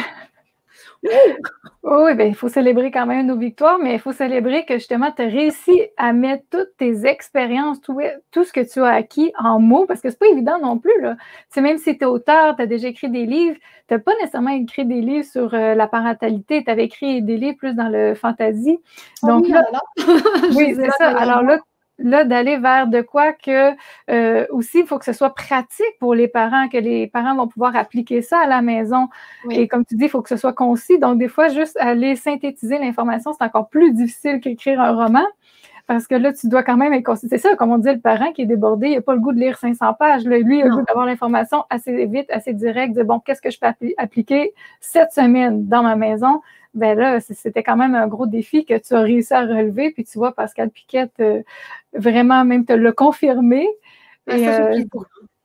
Oui, ben, il faut célébrer quand même nos victoires, mais il faut célébrer que justement, tu as réussi à mettre toutes tes expériences, tout ce que tu as acquis en mots, parce que c'est pas évident non plus. Là. Même si tu es auteur, tu as déjà écrit des livres, tu n'as pas nécessairement écrit des livres sur la parentalité, tu avais écrit des livres plus dans le fantasy. Donc, oui, oui c'est ça. Alors là, d'aller vers de quoi que aussi, il faut que ce soit pratique pour les parents, que les parents vont pouvoir appliquer ça à la maison. Oui. Et comme tu dis, il faut que ce soit concis. Donc, des fois, juste aller synthétiser l'information, c'est encore plus difficile qu'écrire un roman. Parce que là, tu dois quand même être concis. C'est ça, comme on dit, le parent qui est débordé, il n'a pas le goût de lire 500 pages. Là, lui, il a le goût d'avoir l'information assez vite, assez direct, de bon, qu'est-ce que je peux appliquer cette semaine dans ma maison? Ben là, c'était quand même un gros défi que tu as réussi à relever. Puis tu vois, Pascale Piquet, vraiment même te l'a confirmé. Et,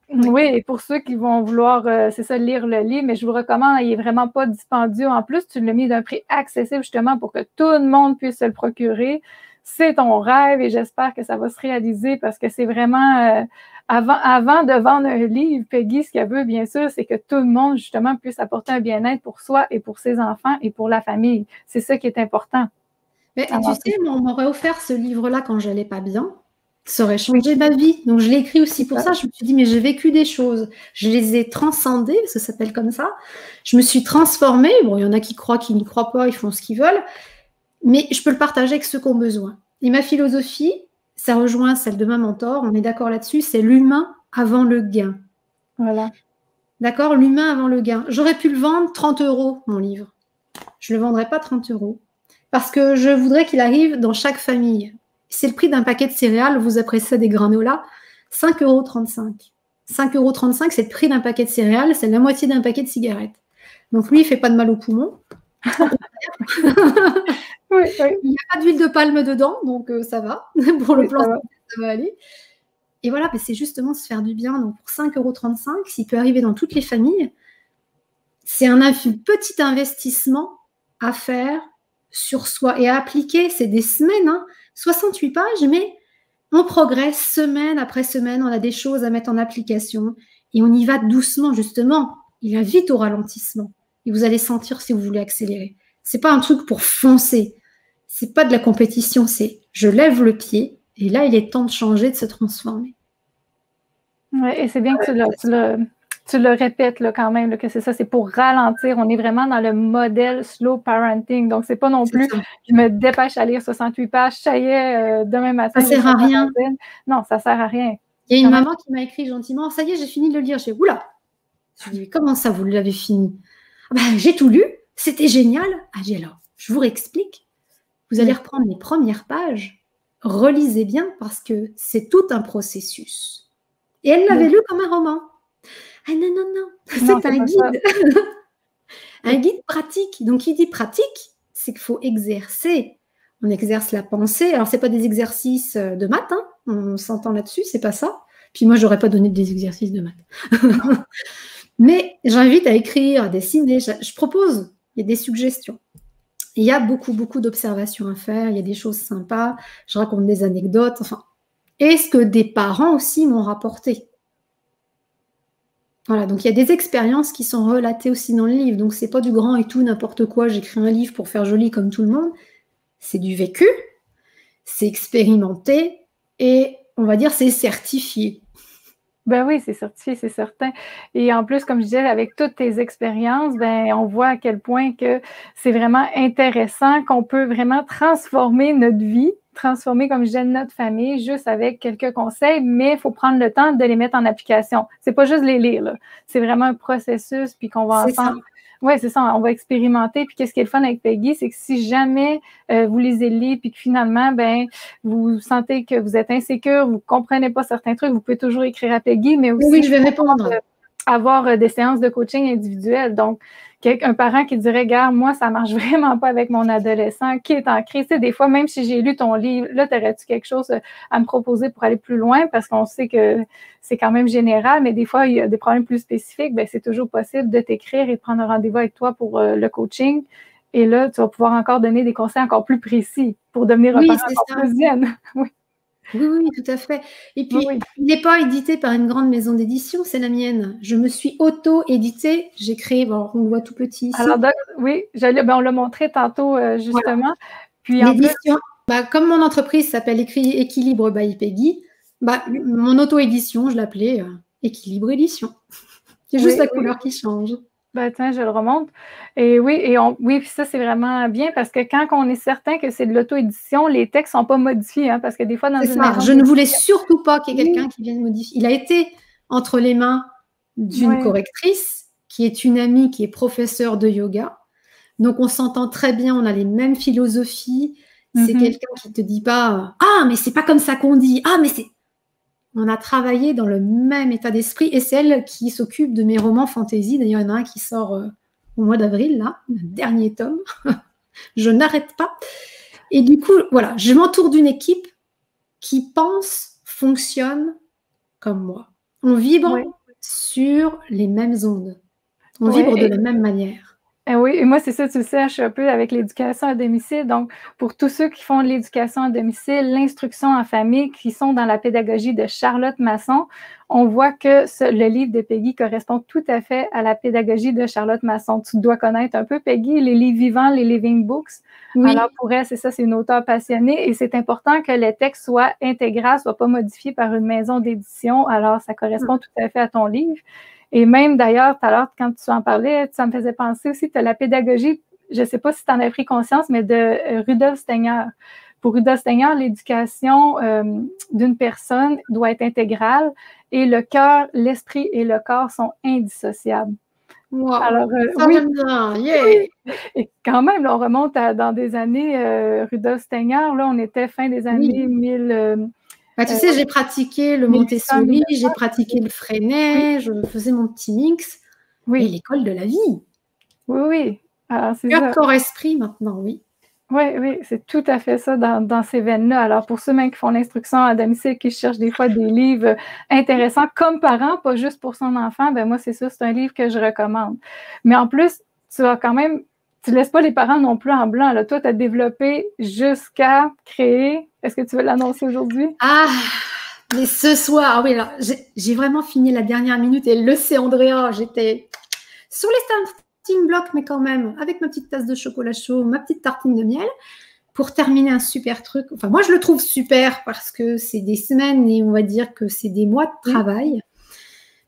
oui, et pour ceux qui vont vouloir, c'est ça, lire le livre, mais je vous recommande, il n'est vraiment pas dispendieux. En plus, tu l'as mis d'un prix accessible justement pour que tout le monde puisse se le procurer. C'est ton rêve et j'espère que ça va se réaliser parce que c'est vraiment, avant de vendre un livre, Peggy, ce qu'elle veut, bien sûr, c'est que tout le monde, justement, puisse apporter un bien-être pour soi et pour ses enfants et pour la famille. C'est ça qui est important. Mais tu sais, on m'aurait offert ce livre-là quand je n'allais pas bien. Ça aurait changé ma vie. Donc, je l'ai écrit aussi pour ça. Je me suis dit, mais j'ai vécu des choses. Je les ai transcendées, parce que ça s'appelle comme ça. Je me suis transformée. Bon, il y en a qui croient, qui n'y croient pas, ils font ce qu'ils veulent. Mais je peux le partager avec ceux qui ont besoin. Et ma philosophie, ça rejoint celle de ma mentor, on est d'accord là-dessus, c'est l'humain avant le gain. Voilà. D'accord, l'humain avant le gain. J'aurais pu le vendre 30 €, mon livre. Je ne le vendrai pas 30 €. Parce que je voudrais qu'il arrive dans chaque famille. C'est le prix d'un paquet de céréales, vous appréciez ça des granolas, 5,35 €. 5,35 €, c'est le prix d'un paquet de céréales, c'est la moitié d'un paquet de cigarettes. Donc lui, il ne fait pas de mal au poumon. Oui. Il n'y a pas d'huile de palme dedans, donc ça va. Pour le plan, ça va aller. Et voilà, c'est justement se faire du bien. Donc pour 5,35 €, s'il peut arriver dans toutes les familles, c'est un petit investissement à faire sur soi et à appliquer. C'est des semaines, 68 pages, mais on progresse semaine après semaine. On a des choses à mettre en application et on y va doucement, justement. Il va vite au ralentissement. Et vous allez sentir si vous voulez accélérer. C'est pas un truc pour foncer. C'est pas de la compétition, c'est je lève le pied et là, il est temps de changer, de se transformer. Oui, et c'est bien que tu tu le répètes là, quand même, là, que c'est ça, c'est pour ralentir. On est vraiment dans le modèle slow parenting. Donc, c'est pas non plus, je me dépêche à lire 68 pages, ça y est, demain matin. Ça sert à rien. Non, ça sert à rien. Il y a une maman qui m'a écrit gentiment, ça y est, j'ai fini de le lire. J'ai dit, oula. Je lui ai dit, comment ça, vous l'avez fini? J'ai tout lu, c'était génial. J'ai dit, alors, je vous réexplique. Vous allez reprendre les premières pages, relisez bien parce que c'est tout un processus. Et elle l'avait lu comme un roman. Ah non, non, non, c'est un guide. Un guide pratique. Donc, qui dit pratique, c'est qu'il faut exercer. On exerce la pensée. Alors, ce n'est pas des exercices de maths, hein. On s'entend là-dessus, c'est pas ça. Puis moi, je n'aurais pas donné des exercices de maths. Mais j'invite à écrire, à dessiner. Je propose, il y a des suggestions. Il y a beaucoup, beaucoup d'observations à faire. Il y a des choses sympas. Je raconte des anecdotes. Enfin, et ce que des parents aussi m'ont rapporté. Voilà, donc il y a des expériences qui sont relatées aussi dans le livre. Donc, ce n'est pas du grand et tout, n'importe quoi. J'écris un livre pour faire joli comme tout le monde. C'est du vécu, c'est expérimenté et on va dire c'est certifié. Ben oui, c'est certifié, c'est certain. Et en plus, comme je disais, avec toutes tes expériences, ben, on voit à quel point que c'est vraiment intéressant, qu'on peut vraiment transformer notre vie, transformer, comme je disais, notre famille, juste avec quelques conseils, mais il faut prendre le temps de les mettre en application. C'est pas juste les lire, là. C'est vraiment un processus, puis qu'on va ensemble. Oui, c'est ça, on va expérimenter. Puis qu'est-ce qui est le fun avec Peggy, c'est que si jamais vous lisez le livre puis que finalement, ben, vous sentez que vous êtes insécure, vous ne comprenez pas certains trucs, vous pouvez toujours écrire à Peggy, mais aussi oui, je vais répondre. Avoir des séances de coaching individuelles. Donc, un parent qui dirait, regarde, moi, ça ne marche vraiment pas avec mon adolescent qui est en crise. Tu sais, des fois, même si j'ai lu ton livre, là, t'aurais-tu quelque chose à me proposer pour aller plus loin? Parce qu'on sait que c'est quand même général, mais des fois, il y a des problèmes plus spécifiques. Bien, c'est toujours possible de t'écrire et de prendre un rendez-vous avec toi pour le coaching. Et là, tu vas pouvoir encore donner des conseils encore plus précis pour devenir un parent encore plus zen. Oui. Oui, oui, tout à fait. Et puis, il n'est pas édité par une grande maison d'édition, c'est la mienne. Je me suis auto-éditée. J'ai créé, bon, on le voit tout petit ici. Alors, oui, on l'a montré tantôt, justement. Voilà. Puis, l'édition, comme mon entreprise s'appelle Équilibre by Peggy, mon auto-édition, je l'appelais Équilibre Édition. C'est juste la couleur qui change. Ben, tiens, je le remonte. Et oui, puis ça, c'est vraiment bien parce que quand on est certain que c'est de l'auto-édition, les textes ne sont pas modifiés, hein, parce que des fois, dans une je ne voulais surtout pas qu'il y ait quelqu'un qui vienne modifier. Il a été entre les mains d'une correctrice qui est une amie qui est professeure de yoga. Donc, on s'entend très bien, on a les mêmes philosophies. C'est quelqu'un qui ne te dit pas « Ah, mais c'est pas comme ça qu'on dit. Ah, mais c'est… » On a travaillé dans le même état d'esprit et c'est elle qui s'occupe de mes romans fantasy. D'ailleurs, il y en a un qui sort au mois d'avril, là, le dernier tome. Je n'arrête pas. Et du coup, voilà, je m'entoure d'une équipe qui pense, fonctionne comme moi. On vibre sur les mêmes ondes. On vibre de la même manière. Oui, et moi, c'est ça, tu le sais, je suis un peu avec l'éducation à domicile. Donc, pour tous ceux qui font de l'éducation à domicile, l'instruction en famille, qui sont dans la pédagogie de Charlotte Masson, on voit que le livre de Peggy correspond tout à fait à la pédagogie de Charlotte Masson. Tu dois connaître un peu Peggy, les livres vivants, les living books. Oui. Alors, pour elle, c'est ça, c'est une auteure passionnée et c'est important que le texte soit intégral, soit pas modifié par une maison d'édition. Alors, ça correspond tout à fait à ton livre. Et même d'ailleurs, tout à l'heure, quand tu en parlais, ça me faisait penser aussi, tu as la pédagogie, je ne sais pas si tu en as pris conscience, mais de Rudolf Steiner. Pour Rudolf Steiner, l'éducation d'une personne doit être intégrale et le cœur, l'esprit et le corps sont indissociables. Wow. Alors, et quand même, là, on remonte dans des années, Rudolf Steiner, là, on était fin des années 1000… tu sais, j'ai pratiqué le Montessori, j'ai pratiqué le Freinet, je faisais mon petit mix. Et l'école de la vie. Oui. Alors, c'est ça. Corps-esprit maintenant, oui. Oui, c'est tout à fait ça dans ces veines-là. Alors, pour ceux même qui font l'instruction à domicile, qui cherchent des fois des livres intéressants comme parent, pas juste pour son enfant, ben moi, c'est ça, c'est un livre que je recommande. Mais en plus, tu vas quand même… Tu ne laisses pas les parents non plus en blanc. Là. Toi, tu as développé jusqu'à créer. Est-ce que tu veux l'annoncer aujourd'hui? Ah, mais ce soir, oui, alors j'ai vraiment fini la dernière minute et le sait Andrea, j'étais sur les starting blocks, mais quand même, avec ma petite tasse de chocolat chaud, ma petite tartine de miel, pour terminer un super truc. Enfin, moi, je le trouve super parce que c'est des semaines et on va dire que c'est des mois de travail.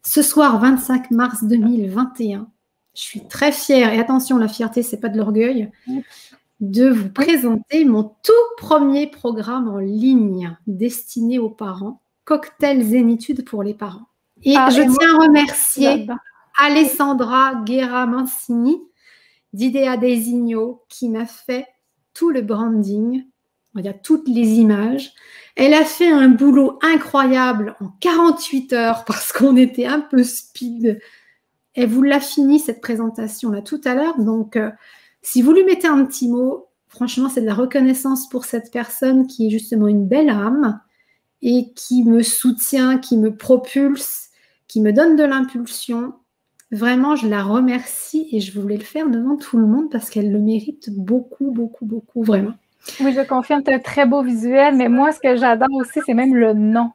Ce soir, 25 mars 2021, je suis très fière, et attention, la fierté, c'est pas de l'orgueil, de vous présenter mon tout premier programme en ligne destiné aux parents, Cocktail Zénitude pour les parents. Et je tiens à remercier Alessandra Guerra-Mancini d'Idea Designo qui m'a fait tout le branding, il y a toutes les images. Elle a fait un boulot incroyable en 48 heures parce qu'on était un peu speed. Elle vous l'a fini cette présentation-là tout à l'heure. Donc, si vous lui mettez un petit mot, franchement, c'est de la reconnaissance pour cette personne qui est justement une belle âme et qui me soutient, qui me propulse, qui me donne de l'impulsion. Vraiment, je la remercie et je voulais le faire devant tout le monde parce qu'elle le mérite beaucoup, beaucoup, beaucoup, vraiment. Oui, je confirme, c'est un très beau visuel, mais moi, ce que j'adore aussi, c'est même le nom.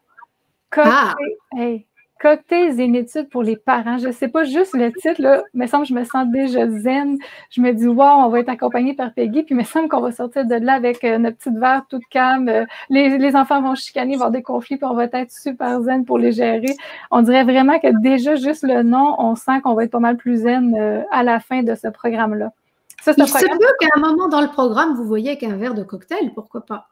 Cocktail Zénitude pour les parents. Je ne sais pas juste le titre, là, il me semble que je me sens déjà zen. Je me dis, wow, on va être accompagné par Peggy, puis il me semble qu'on va sortir de là avec notre petite verre toute calme. Les enfants vont chicaner, avoir des conflits, puis on va être super zen pour les gérer. On dirait vraiment que déjà, juste le nom, on sent qu'on va être pas mal plus zen à la fin de ce programme-là. Il se peut qu'à un moment dans le programme, vous voyez qu'un verre de cocktail, pourquoi pas?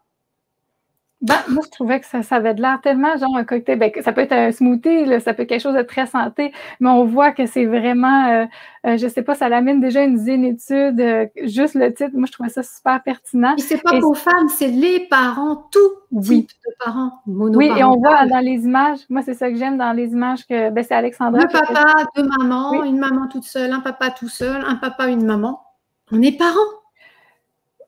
Ben, moi, je trouvais que ça avait de l'air tellement genre un cocktail. Ben, ça peut être un smoothie, là, ça peut être quelque chose de très santé, mais on voit que c'est vraiment, je sais pas, ça l'amène déjà une zénitude. Juste le titre, moi, je trouvais ça super pertinent. Et c'est pas pour femmes, c'est les parents, tout type de parents monoparentaux. Oui, et on voit dans les images, moi, c'est ça que j'aime dans les images, que ben, c'est Alexandra. Deux papas, deux mamans, une maman toute seule, un papa tout seul, un papa, une maman. On est parents.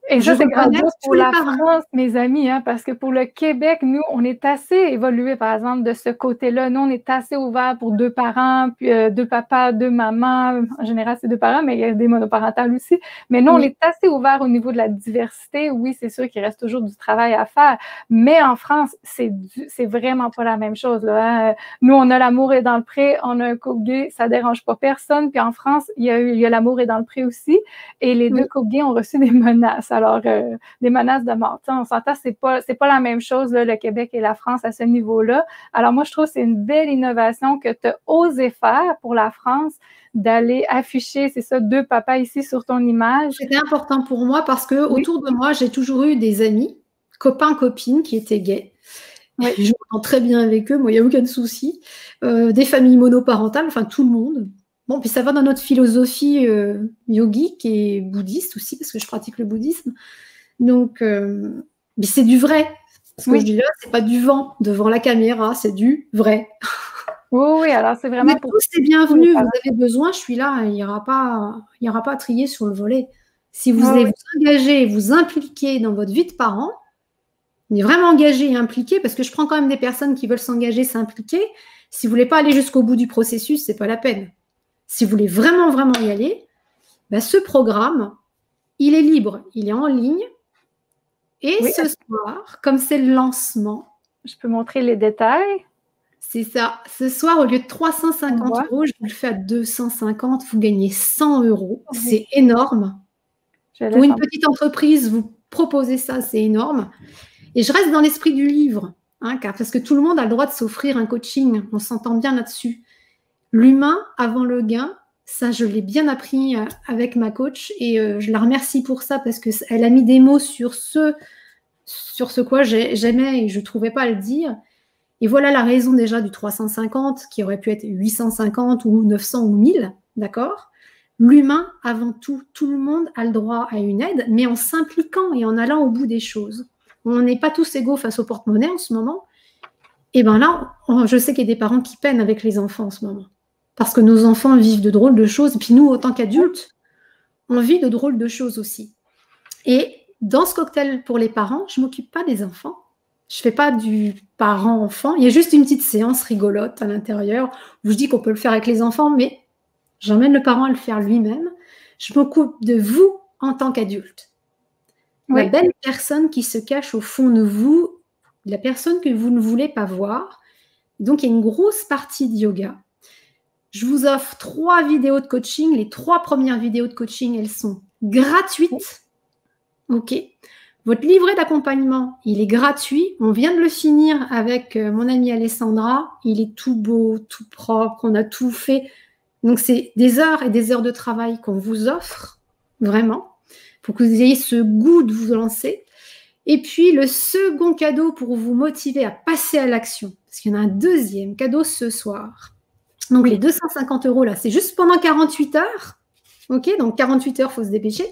Et ça, c'est grandiose pour la France, mes amis, hein, parce que pour le Québec, nous, on est assez évolué, par exemple, de ce côté-là. Nous, on est assez ouvert pour deux parents, puis deux papas, deux mamans. En général, c'est deux parents, mais il y a des monoparentales aussi. Mais nous, on est assez ouvert au niveau de la diversité. Oui, c'est sûr qu'il reste toujours du travail à faire. Mais en France, c'est vraiment pas la même chose, là, hein. Nous, on a l'amour est dans le pré, on a un couple gay, ça dérange pas personne. Puis en France, il y a l'amour est dans le pré aussi. Et les deux couples gays ont reçu des menaces. Alors, des menaces de mort. T'sais, on s'entend, c'est pas la même chose, là, le Québec et la France à ce niveau-là. Alors, moi, je trouve que c'est une belle innovation que tu as osé faire pour la France, d'aller afficher, c'est ça, deux papas ici sur ton image. C'était important pour moi parce que autour de moi, j'ai toujours eu des amis, copains, copines qui étaient gays. Oui. Je m'entends très bien avec eux, moi, il n'y a aucun souci. Des familles monoparentales, enfin, tout le monde. Bon, puis ça va dans notre philosophie yogique et bouddhiste aussi, parce que je pratique le bouddhisme. Donc, mais c'est du vrai. Ce que je dis là, c'est pas du vent devant la caméra, c'est du vrai. Oui, alors c'est vraiment pour tous, c'est bienvenu. Vous avez besoin, je suis là. Il n'y aura pas à trier sur le volet. Si vous voulez vous engager, vous impliquer dans votre vie de parent, on est vraiment engagé et impliqué, parce que je prends quand même des personnes qui veulent s'engager, s'impliquer. Si vous voulez pas aller jusqu'au bout du processus, c'est pas la peine. Si vous voulez vraiment, vraiment y aller, ben ce programme, il est libre, il est en ligne. Et ce soir, comme c'est le lancement... Je peux montrer les détails. C'est ça. Ce soir, au lieu de 350 €, je vous le fais à 250. Vous gagnez 100 €. C'est énorme. Pour une petite entreprise, vous proposez ça, c'est énorme. Et je reste dans l'esprit du livre, hein, parce que tout le monde a le droit de s'offrir un coaching. On s'entend bien là-dessus. L'humain avant le gain, ça, je l'ai bien appris avec ma coach et je la remercie pour ça parce qu'elle a mis des mots sur ce quoi j'aimais et je ne trouvais pas à le dire. Et voilà la raison déjà du 350 qui aurait pu être 850 ou 900 ou 1000, d'accord? L'humain avant tout, tout le monde a le droit à une aide, mais en s'impliquant et en allant au bout des choses. On n'est pas tous égaux face au porte-monnaie en ce moment. Et bien là, je sais qu'il y a des parents qui peinent avec les enfants en ce moment. Parce que nos enfants vivent de drôles de choses. Et puis nous, en tant qu'adultes, on vit de drôles de choses aussi. Et dans ce cocktail pour les parents, je ne m'occupe pas des enfants. Je ne fais pas du parent-enfant. Il y a juste une petite séance rigolote à l'intérieur où je dis qu'on peut le faire avec les enfants, mais j'emmène le parent à le faire lui-même. Je m'occupe de vous en tant qu'adulte. La belle personne qui se cache au fond de vous, la personne que vous ne voulez pas voir. Donc, il y a une grosse partie de yoga. Je vous offre 3 vidéos de coaching. Les 3 premières vidéos de coaching, elles sont gratuites. OK. Votre livret d'accompagnement, il est gratuit. On vient de le finir avec mon amie Alessandra. Il est tout beau, tout propre. On a tout fait. Donc, c'est des heures et des heures de travail qu'on vous offre, vraiment, pour que vous ayez ce goût de vous lancer. Et puis, le second cadeau pour vous motiver à passer à l'action, parce qu'il y en a un deuxième cadeau ce soir. Donc, les 250 €, là, c'est juste pendant 48 heures. OK, donc 48 heures, il faut se dépêcher.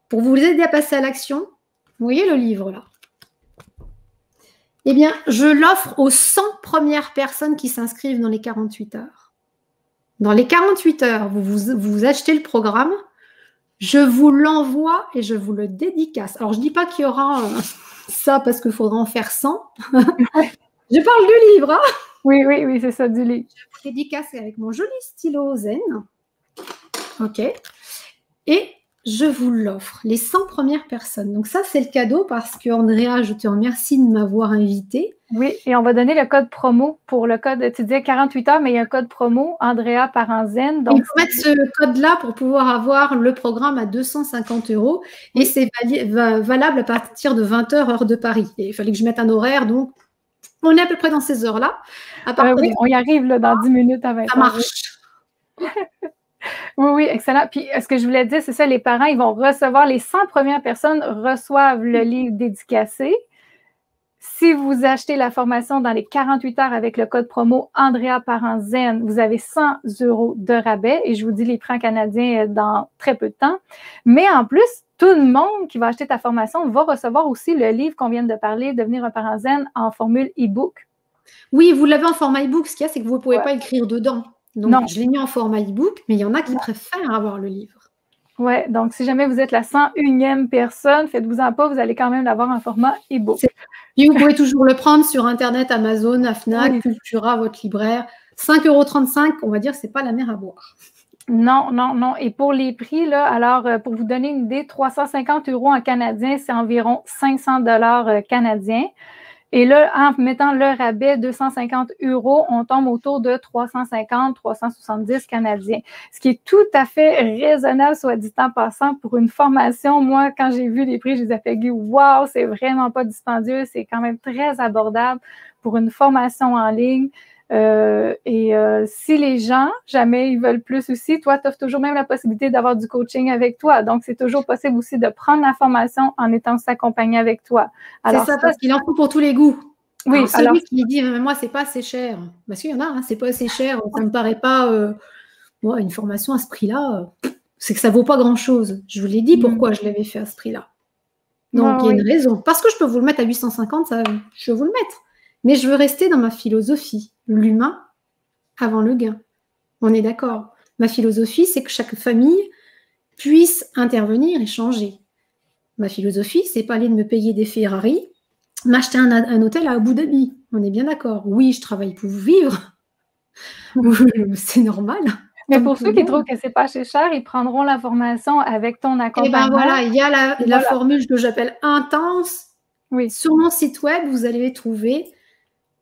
Pour vous aider à passer à l'action, vous voyez le livre, là? Eh bien, je l'offre aux 100 premières personnes qui s'inscrivent dans les 48 heures. Dans les 48 heures, vous achetez le programme, je vous l'envoie et je vous le dédicace. Alors, je ne dis pas qu'il y aura ça parce qu'il faudra en faire 100. Je parle du livre, hein? Oui, c'est ça, du livre. Je vous dédicace avec mon joli stylo zen. OK. Et je vous l'offre, les 100 premières personnes. Donc ça, c'est le cadeau parce que, Andrea, je te remercie de m'avoir invitée. Oui, et on va donner le code promo pour le code, tu disais 48 heures, mais il y a un code promo, Andrea Paranzen. Donc, il faut mettre ce code-là pour pouvoir avoir le programme à 250 € et c'est valable à partir de 20 h, heure de Paris. Et il fallait que je mette un horaire, donc on est à peu près dans ces heures-là. Oui, on y arrive là, dans 10 minutes à 20 h. Ça marche. Oui, excellent. Puis, ce que je voulais dire, c'est ça, les parents, ils vont recevoir, les 100 premières personnes reçoivent le livre dédicacé. Si vous achetez la formation dans les 48 heures avec le code promo Andrea Paranzen, vous avez 100 € de rabais et je vous dis les prix canadiens dans très peu de temps. Mais en plus, tout le monde qui va acheter ta formation va recevoir aussi le livre qu'on vient de parler, Devenir un parent zen, en formule e-book. Oui, vous l'avez en format e-book. Ce qu'il y a, c'est que vous ne pouvez pas écrire dedans. Donc, non. Je l'ai mis en format e-book, mais il y en a qui préfèrent avoir le livre. Oui, donc si jamais vous êtes la 101e personne, faites-vous-en pas, vous allez quand même l'avoir en format e-book. Et vous pouvez toujours le prendre sur Internet, Amazon, Fnac, Cultura, votre libraire. 5,35 €, on va dire, c'est pas la mer à boire. Non. Et pour les prix, là, alors, pour vous donner une idée, 350 € en canadien, c'est environ 500 $ canadiens. Et là, en mettant le rabais 250 €, on tombe autour de 350, 370 canadiens. Ce qui est tout à fait raisonnable, soit dit en passant, pour une formation. Moi, quand j'ai vu les prix, je les ai fait, wow, c'est vraiment pas dispendieux, c'est quand même très abordable pour une formation en ligne. Si les gens, jamais ils veulent plus aussi, toi, tu offres toujours même la possibilité d'avoir du coaching avec toi. Donc, c'est toujours possible aussi de prendre la formation en étant accompagné avec toi. C'est ça, parce qu'il en faut pour tous les goûts. Oui, celui qui dit, moi, c'est pas assez cher. Parce qu'il y en a, c'est pas assez cher. Ça me paraît pas, une formation à ce prix-là, c'est que ça vaut pas grand-chose. Je vous l'ai dit pourquoi je l'avais fait à ce prix-là. Donc, il y a une raison. Parce que je peux vous le mettre à 850, je veux vous le mettre. Mais je veux rester dans ma philosophie. L'humain avant le gain. On est d'accord. Ma philosophie, c'est que chaque famille puisse intervenir et changer. Ma philosophie, c'est pas aller de me payer des Ferrari, m'acheter un hôtel à Abu Dhabi. On est bien d'accord. Oui, je travaille pour vivre. C'est normal. Mais pour ceux qui trouvent que c'est pas assez cher, ils prendront la formation avec ton accompagnement. Et bien voilà, il y a la formule que j'appelle intense. Oui. Sur mon site web, vous allez les trouver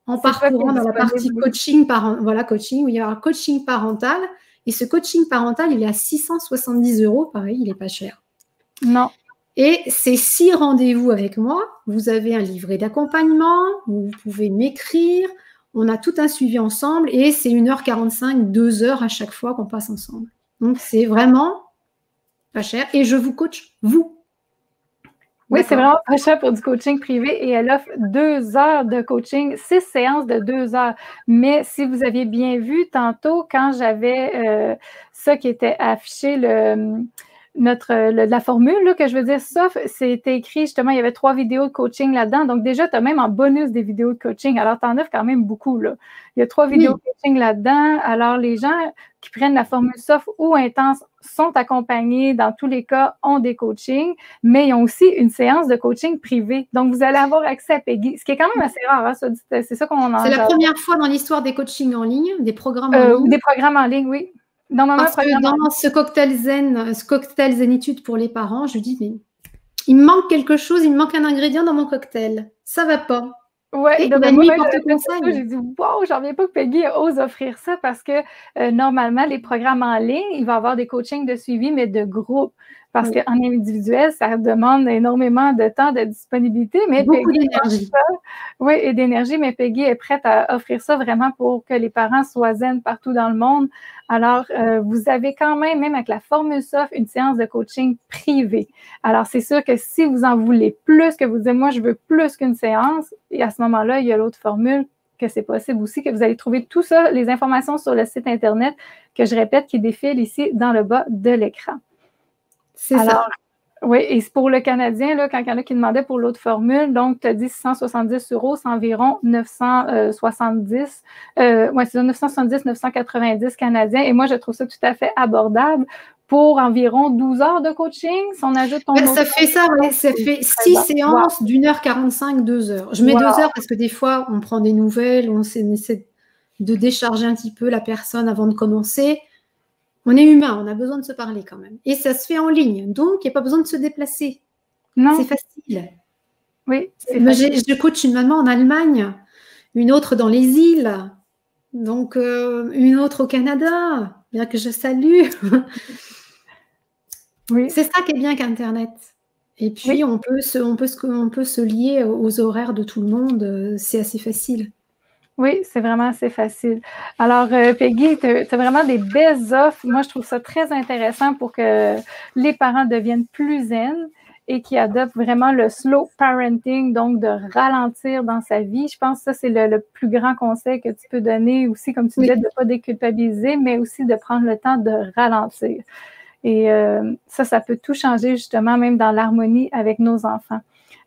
en parcourant dans la partie coaching, coaching, où il y a un coaching parental. Et ce coaching parental, il est à 670 €. Pareil, il n'est pas cher. Non. Et ces 6 rendez-vous avec moi, vous avez un livret d'accompagnement, où vous pouvez m'écrire. On a tout un suivi ensemble et c'est 1h45, 2 heures à chaque fois qu'on passe ensemble. Donc, c'est vraiment pas cher. Et je vous coach, vous. Oui, c'est vraiment pas cher pour du coaching privé et elle offre 2 heures de coaching, 6 séances de 2 heures. Mais si vous aviez bien vu tantôt, quand j'avais ça qui était affiché, la formule, là, que je veux dire, ça, c'était écrit justement, il y avait 3 vidéos de coaching là-dedans. Donc, déjà, tu as même en bonus des vidéos de coaching. Alors, tu en offres quand même beaucoup, là. Il y a 3 vidéos de coaching là-dedans. Alors, les gens qui prennent la formule soft ou intense sont accompagnés, dans tous les cas, ont des coachings, mais ils ont aussi une séance de coaching privé. Donc, vous allez avoir accès à Peggy, ce qui est quand même assez rare. Hein, c'est ça qu'on en a. C'est la première fois dans l'histoire des coachings en ligne, des programmes en ligne. Ou des programmes en ligne, oui. Parce que dans ce cocktail zénitude pour les parents, je dis, mais il me manque quelque chose, il me manque un ingrédient dans mon cocktail. Ça va pas. Ouais, la nuit porte conseil. J'ai dit, wow, j'en reviens pas que Peggy ose offrir ça parce que normalement, les programmes en ligne, il va y avoir des coachings de suivi, mais de groupe. parce Oui. qu'en individuel, ça demande énormément de temps, de disponibilité, mais Beaucoup Peggy d'énergie. oui, et d'énergie, mais Peggy est prête à offrir ça vraiment pour que les parents soient zen partout dans le monde. Alors, vous avez quand même avec la formule SOF, une séance de coaching privée. Alors, c'est sûr que si vous en voulez plus, que vous dites, moi, je veux plus qu'une séance, et à ce moment-là, il y a l'autre formule que c'est possible aussi, que vous allez trouver tout ça, les informations sur le site Internet, que je répète, qui défile ici dans le bas de l'écran. C'est ça. Oui, et c'est pour le Canadien, là, quand il y en a qui demandaient pour l'autre formule, donc tu as dit 670 €, c'est environ 970, ouais, c'est 970, 990 Canadiens. Et moi, je trouve ça tout à fait abordable pour environ 12 heures de coaching. Si on ajoute ton Ça fait ça, ouais, ça fait 6 séances wow. d'1h45, 2 heures. Je mets 2 heures parce que des fois, on prend des nouvelles, on essaie de décharger un petit peu la personne avant de commencer. On est humain, on a besoin de se parler quand même. Et ça se fait en ligne, donc il n'y a pas besoin de se déplacer. Non. C'est facile. Oui, c'est facile. Je coach une maman en Allemagne, une autre dans les îles, donc une autre au Canada, bien que je salue. Oui. C'est ça qui est bien qu'Internet. Et puis, on peut se lier aux horaires de tout le monde. C'est assez facile. Oui, c'est vraiment assez facile. Alors, Peggy, tu as vraiment des belles offres. Moi, je trouve ça très intéressant pour que les parents deviennent plus zen et qui adoptent vraiment le slow parenting, donc de ralentir dans sa vie. Je pense que ça, c'est le plus grand conseil que tu peux donner aussi, comme tu disais, de ne pas déculpabiliser, mais aussi de prendre le temps de ralentir. Et ça peut tout changer justement, même dans l'harmonie avec nos enfants.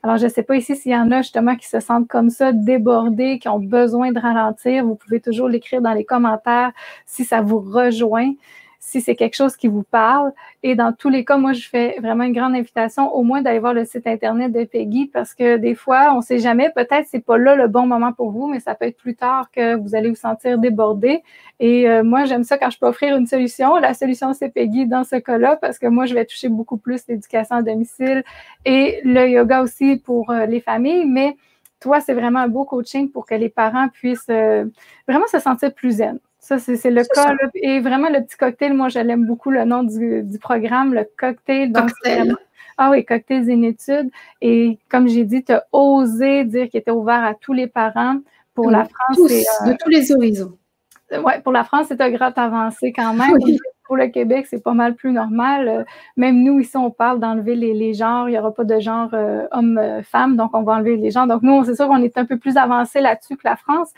Alors, je ne sais pas ici s'il y en a justement qui se sentent comme ça, débordés, qui ont besoin de ralentir. Vous pouvez toujours l'écrire dans les commentaires si ça vous rejoint, si c'est quelque chose qui vous parle. Et dans tous les cas, moi, je fais vraiment une grande invitation au moins d'aller voir le site Internet de Peggy parce que des fois, on ne sait jamais, peut-être c'est pas là le bon moment pour vous, mais ça peut être plus tard que vous allez vous sentir débordé. Et moi, j'aime ça quand je peux offrir une solution. La solution, c'est Peggy dans ce cas-là parce que moi, je vais toucher beaucoup plus l'éducation à domicile et le yoga aussi pour les familles. Mais toi, c'est vraiment un beau coaching pour que les parents puissent vraiment se sentir plus zen. Ça, c'est le cas. Là. Et vraiment, le petit cocktail, moi, je l'aime beaucoup, le nom du programme, le cocktail. Donc, cocktail. Ah oui, cocktail zénitude. Et comme j'ai dit, tu as osé dire qu'il était ouvert à tous les parents. Pour la France, de tous les horizons. Oui, pour la France, c'est un grand avancé quand même. Oui. Pour le Québec, c'est pas mal plus normal. Même nous, ici, on parle d'enlever les genres. Il n'y aura pas de genre homme-femme, donc on va enlever les genres. Donc nous, c'est sûr qu'on est un peu plus avancé là-dessus que la France.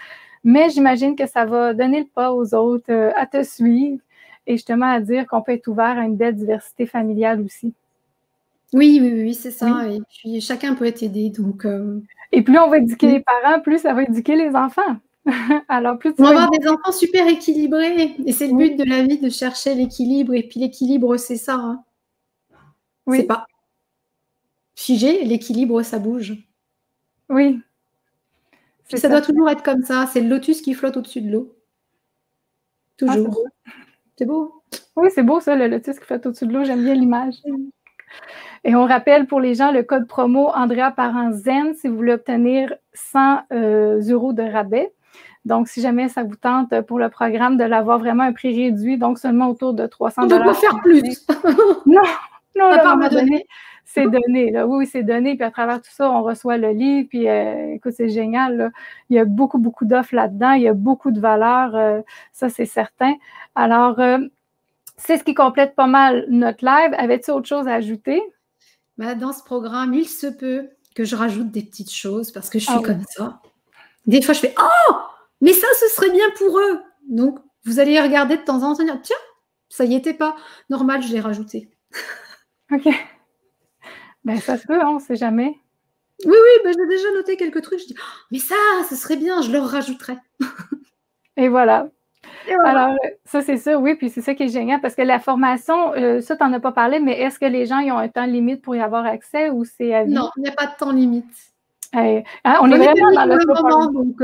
Mais j'imagine que ça va donner le pas aux autres à te suivre et justement à dire qu'on peut être ouvert à une belle diversité familiale aussi. Oui, c'est ça. Oui. Et puis, chacun peut être aidé. Donc, Et plus on va éduquer les parents, plus ça va éduquer les enfants. Alors, plus on va avoir des enfants super équilibrés. Et c'est le but de la vie, de chercher l'équilibre. Et puis, l'équilibre, c'est ça. Hein. Oui. C'est pas figé. L'équilibre, ça bouge. Oui. Puis ça doit toujours être comme ça. C'est le lotus qui flotte au-dessus de l'eau. Toujours. Ah, c'est beau. Oui, c'est beau ça, le lotus qui flotte au-dessus de l'eau. J'aime bien l'image. Et on rappelle pour les gens le code promo Andrea Parent Zen si vous voulez obtenir 100 € de rabais. Donc, si jamais ça vous tente pour le programme de l'avoir vraiment un prix réduit, donc seulement autour de 300 $. On ne peut pas faire plus. Non, à part me donner. C'est donné. Là. Oui, c'est donné. Puis à travers tout ça, on reçoit le livre. Puis écoute, c'est génial. Là. Il y a beaucoup d'offres là-dedans. Il y a beaucoup de valeurs. Ça, c'est certain. Alors, c'est ce qui complète pas mal notre live. Avais-tu autre chose à ajouter? Dans ce programme, il se peut que je rajoute des petites choses parce que je suis comme ça. Des fois, je fais « Oh, mais ça, ce serait bien pour eux !» Donc, vous allez regarder de temps en temps et dire « Tiens, ça y était pas. Normal, je l'ai rajouté. » OK. Ben, ça se peut, on ne sait jamais. Oui, j'ai déjà noté quelques trucs. Je dis oh, « Mais ça, ce serait bien, je le rajouterai. » Et voilà. Alors, ça, c'est ça, oui, puis c'est ça qui est génial, parce que la formation, ça, tu n'en as pas parlé, mais est-ce que les gens ils ont un temps limite pour y avoir accès ou c'est à vie? Non, il n'y a pas de temps limite. On est vraiment dans le moment, donc...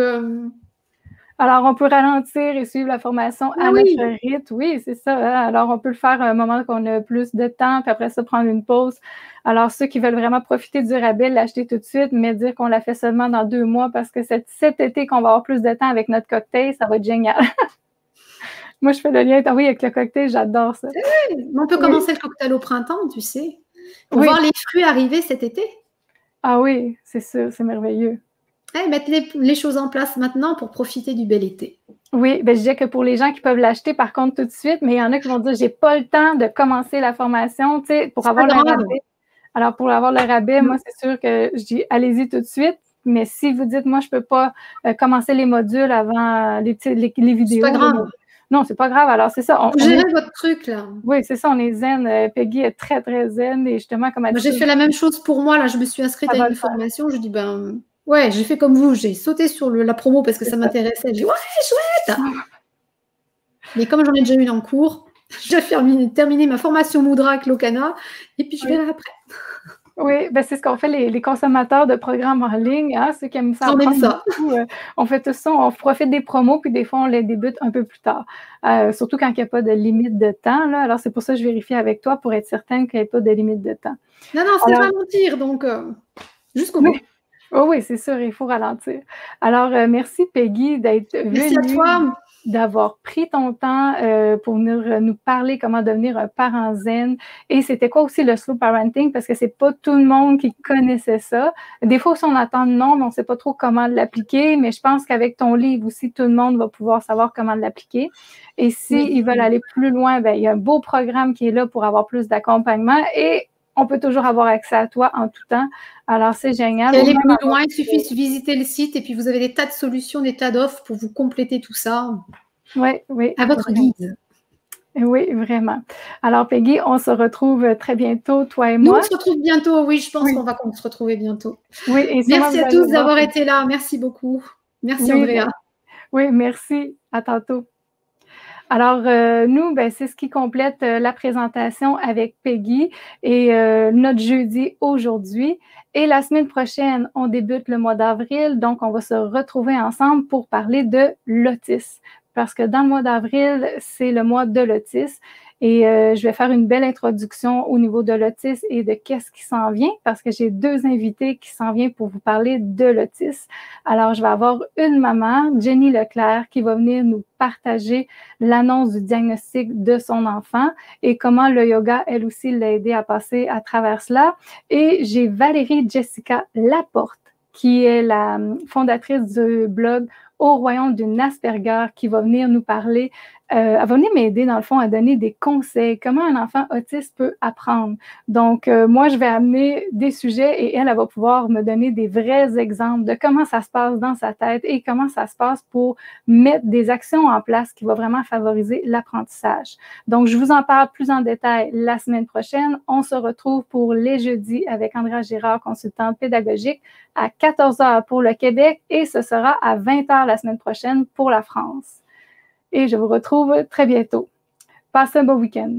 Alors, on peut ralentir et suivre la formation à notre rythme. Oui, c'est ça. Hein? Alors, on peut le faire à un moment qu'on a plus de temps, puis après ça, prendre une pause. Alors, ceux qui veulent vraiment profiter du rabais, l'acheter tout de suite, mais dire qu'on la fait seulement dans 2 mois parce que cet été qu'on va avoir plus de temps avec notre cocktail, ça va être génial. Moi, je fais le lien, ah oui, avec le cocktail, j'adore ça. On peut Oui. commencer le cocktail au printemps, tu sais, pour Oui. voir les fruits arriver cet été. Ah oui, c'est sûr, c'est merveilleux. Mettre les choses en place maintenant pour profiter du bel été. Oui, ben, je disais que pour les gens qui peuvent l'acheter, par contre, tout de suite, mais il y en a qui vont dire, j'ai pas le temps de commencer la formation, tu sais, pour avoir le rabais. Alors, pour avoir le rabais, moi, c'est sûr que je dis, allez-y tout de suite. Mais si vous dites, moi, je peux pas commencer les modules avant les vidéos. C'est pas grave. Non, c'est pas grave. Alors, c'est ça. Vous gérez votre truc, là. Oui, c'est ça, on est zen. Peggy est très, très zen. Et justement, comme elle dit. Moi, j'ai fait la même chose pour moi. Là, je me suis inscrite à une formation. Je dis, ben, ouais, j'ai fait comme vous. J'ai sauté sur la promo parce que ça m'intéressait. J'ai dit, ouais, chouette. Mais comme j'en ai déjà une en cours, j'ai terminé ma formation Moudra avec Locana. Et puis, je verrai après. Oui, ben c'est ce qu'on fait les consommateurs de programmes en ligne, hein, ceux qui aiment ça. On fait tout ça, on profite des promos, puis des fois, on les débute un peu plus tard. Surtout quand il n'y a pas de limite de temps. Là. Alors, c'est pour ça que je vérifie avec toi pour être certaine qu'il n'y ait pas de limite de temps. Non, c'est ralentir, donc jusqu'au bout. Oh oui, c'est sûr, il faut ralentir. Alors, merci Peggy d'être venue. Merci à toi. D'avoir pris ton temps pour venir nous parler comment devenir un parent zen. Et c'était quoi aussi le slow parenting? Parce que c'est pas tout le monde qui connaissait ça. Des fois aussi, on entend le nom, mais on sait pas trop comment l'appliquer. Mais je pense qu'avec ton livre aussi, tout le monde va pouvoir savoir comment l'appliquer. Et s'ils veulent aller plus loin, ben, il y a un beau programme qui est là pour avoir plus d'accompagnement et on peut toujours avoir accès à toi en tout temps. Alors, c'est génial. Si aller plus loin, il suffit de visiter le site et puis vous avez des tas de solutions, des tas d'offres pour vous compléter tout ça. Oui. À votre guide. Oui, vraiment. Alors, Peggy, on se retrouve très bientôt, toi et moi. moi. Nous, on se retrouve bientôt. Oui, je pense qu'on va se retrouver bientôt. Oui, et merci à tous d'avoir été là. Merci beaucoup. Merci, Andrea. Oui, merci. À tantôt. Alors, nous, ben, c'est ce qui complète la présentation avec Peggy et notre jeudi aujourd'hui. Et la semaine prochaine, on débute le mois d'avril, donc on va se retrouver ensemble pour parler de l'autisme. Parce que dans le mois d'avril, c'est le mois de l'autisme. Et je vais faire une belle introduction au niveau de l'autisme et de qu'est-ce qui s'en vient, parce que j'ai 2 invités qui s'en viennent pour vous parler de l'autisme. Alors, je vais avoir une maman, Jenny Leclerc, qui va venir nous partager l'annonce du diagnostic de son enfant et comment le yoga, elle aussi, l'a aidé à passer à travers cela. Et j'ai Valérie Jessica Laporte, qui est la fondatrice du blog Au Royaume d'une Asperger, qui va venir nous parler, elle va venir m'aider dans le fond à donner des conseils, comment un enfant autiste peut apprendre. Donc, moi, je vais amener des sujets et elle va pouvoir me donner des vrais exemples de comment ça se passe dans sa tête et comment ça se passe pour mettre des actions en place qui vont vraiment favoriser l'apprentissage. Donc, je vous en parle plus en détail la semaine prochaine. On se retrouve pour les jeudis avec Andrea Girard, consultante pédagogique, à 14h pour le Québec et ce sera à 20h la semaine prochaine pour la France. Et je vous retrouve très bientôt. Passez un bon week-end.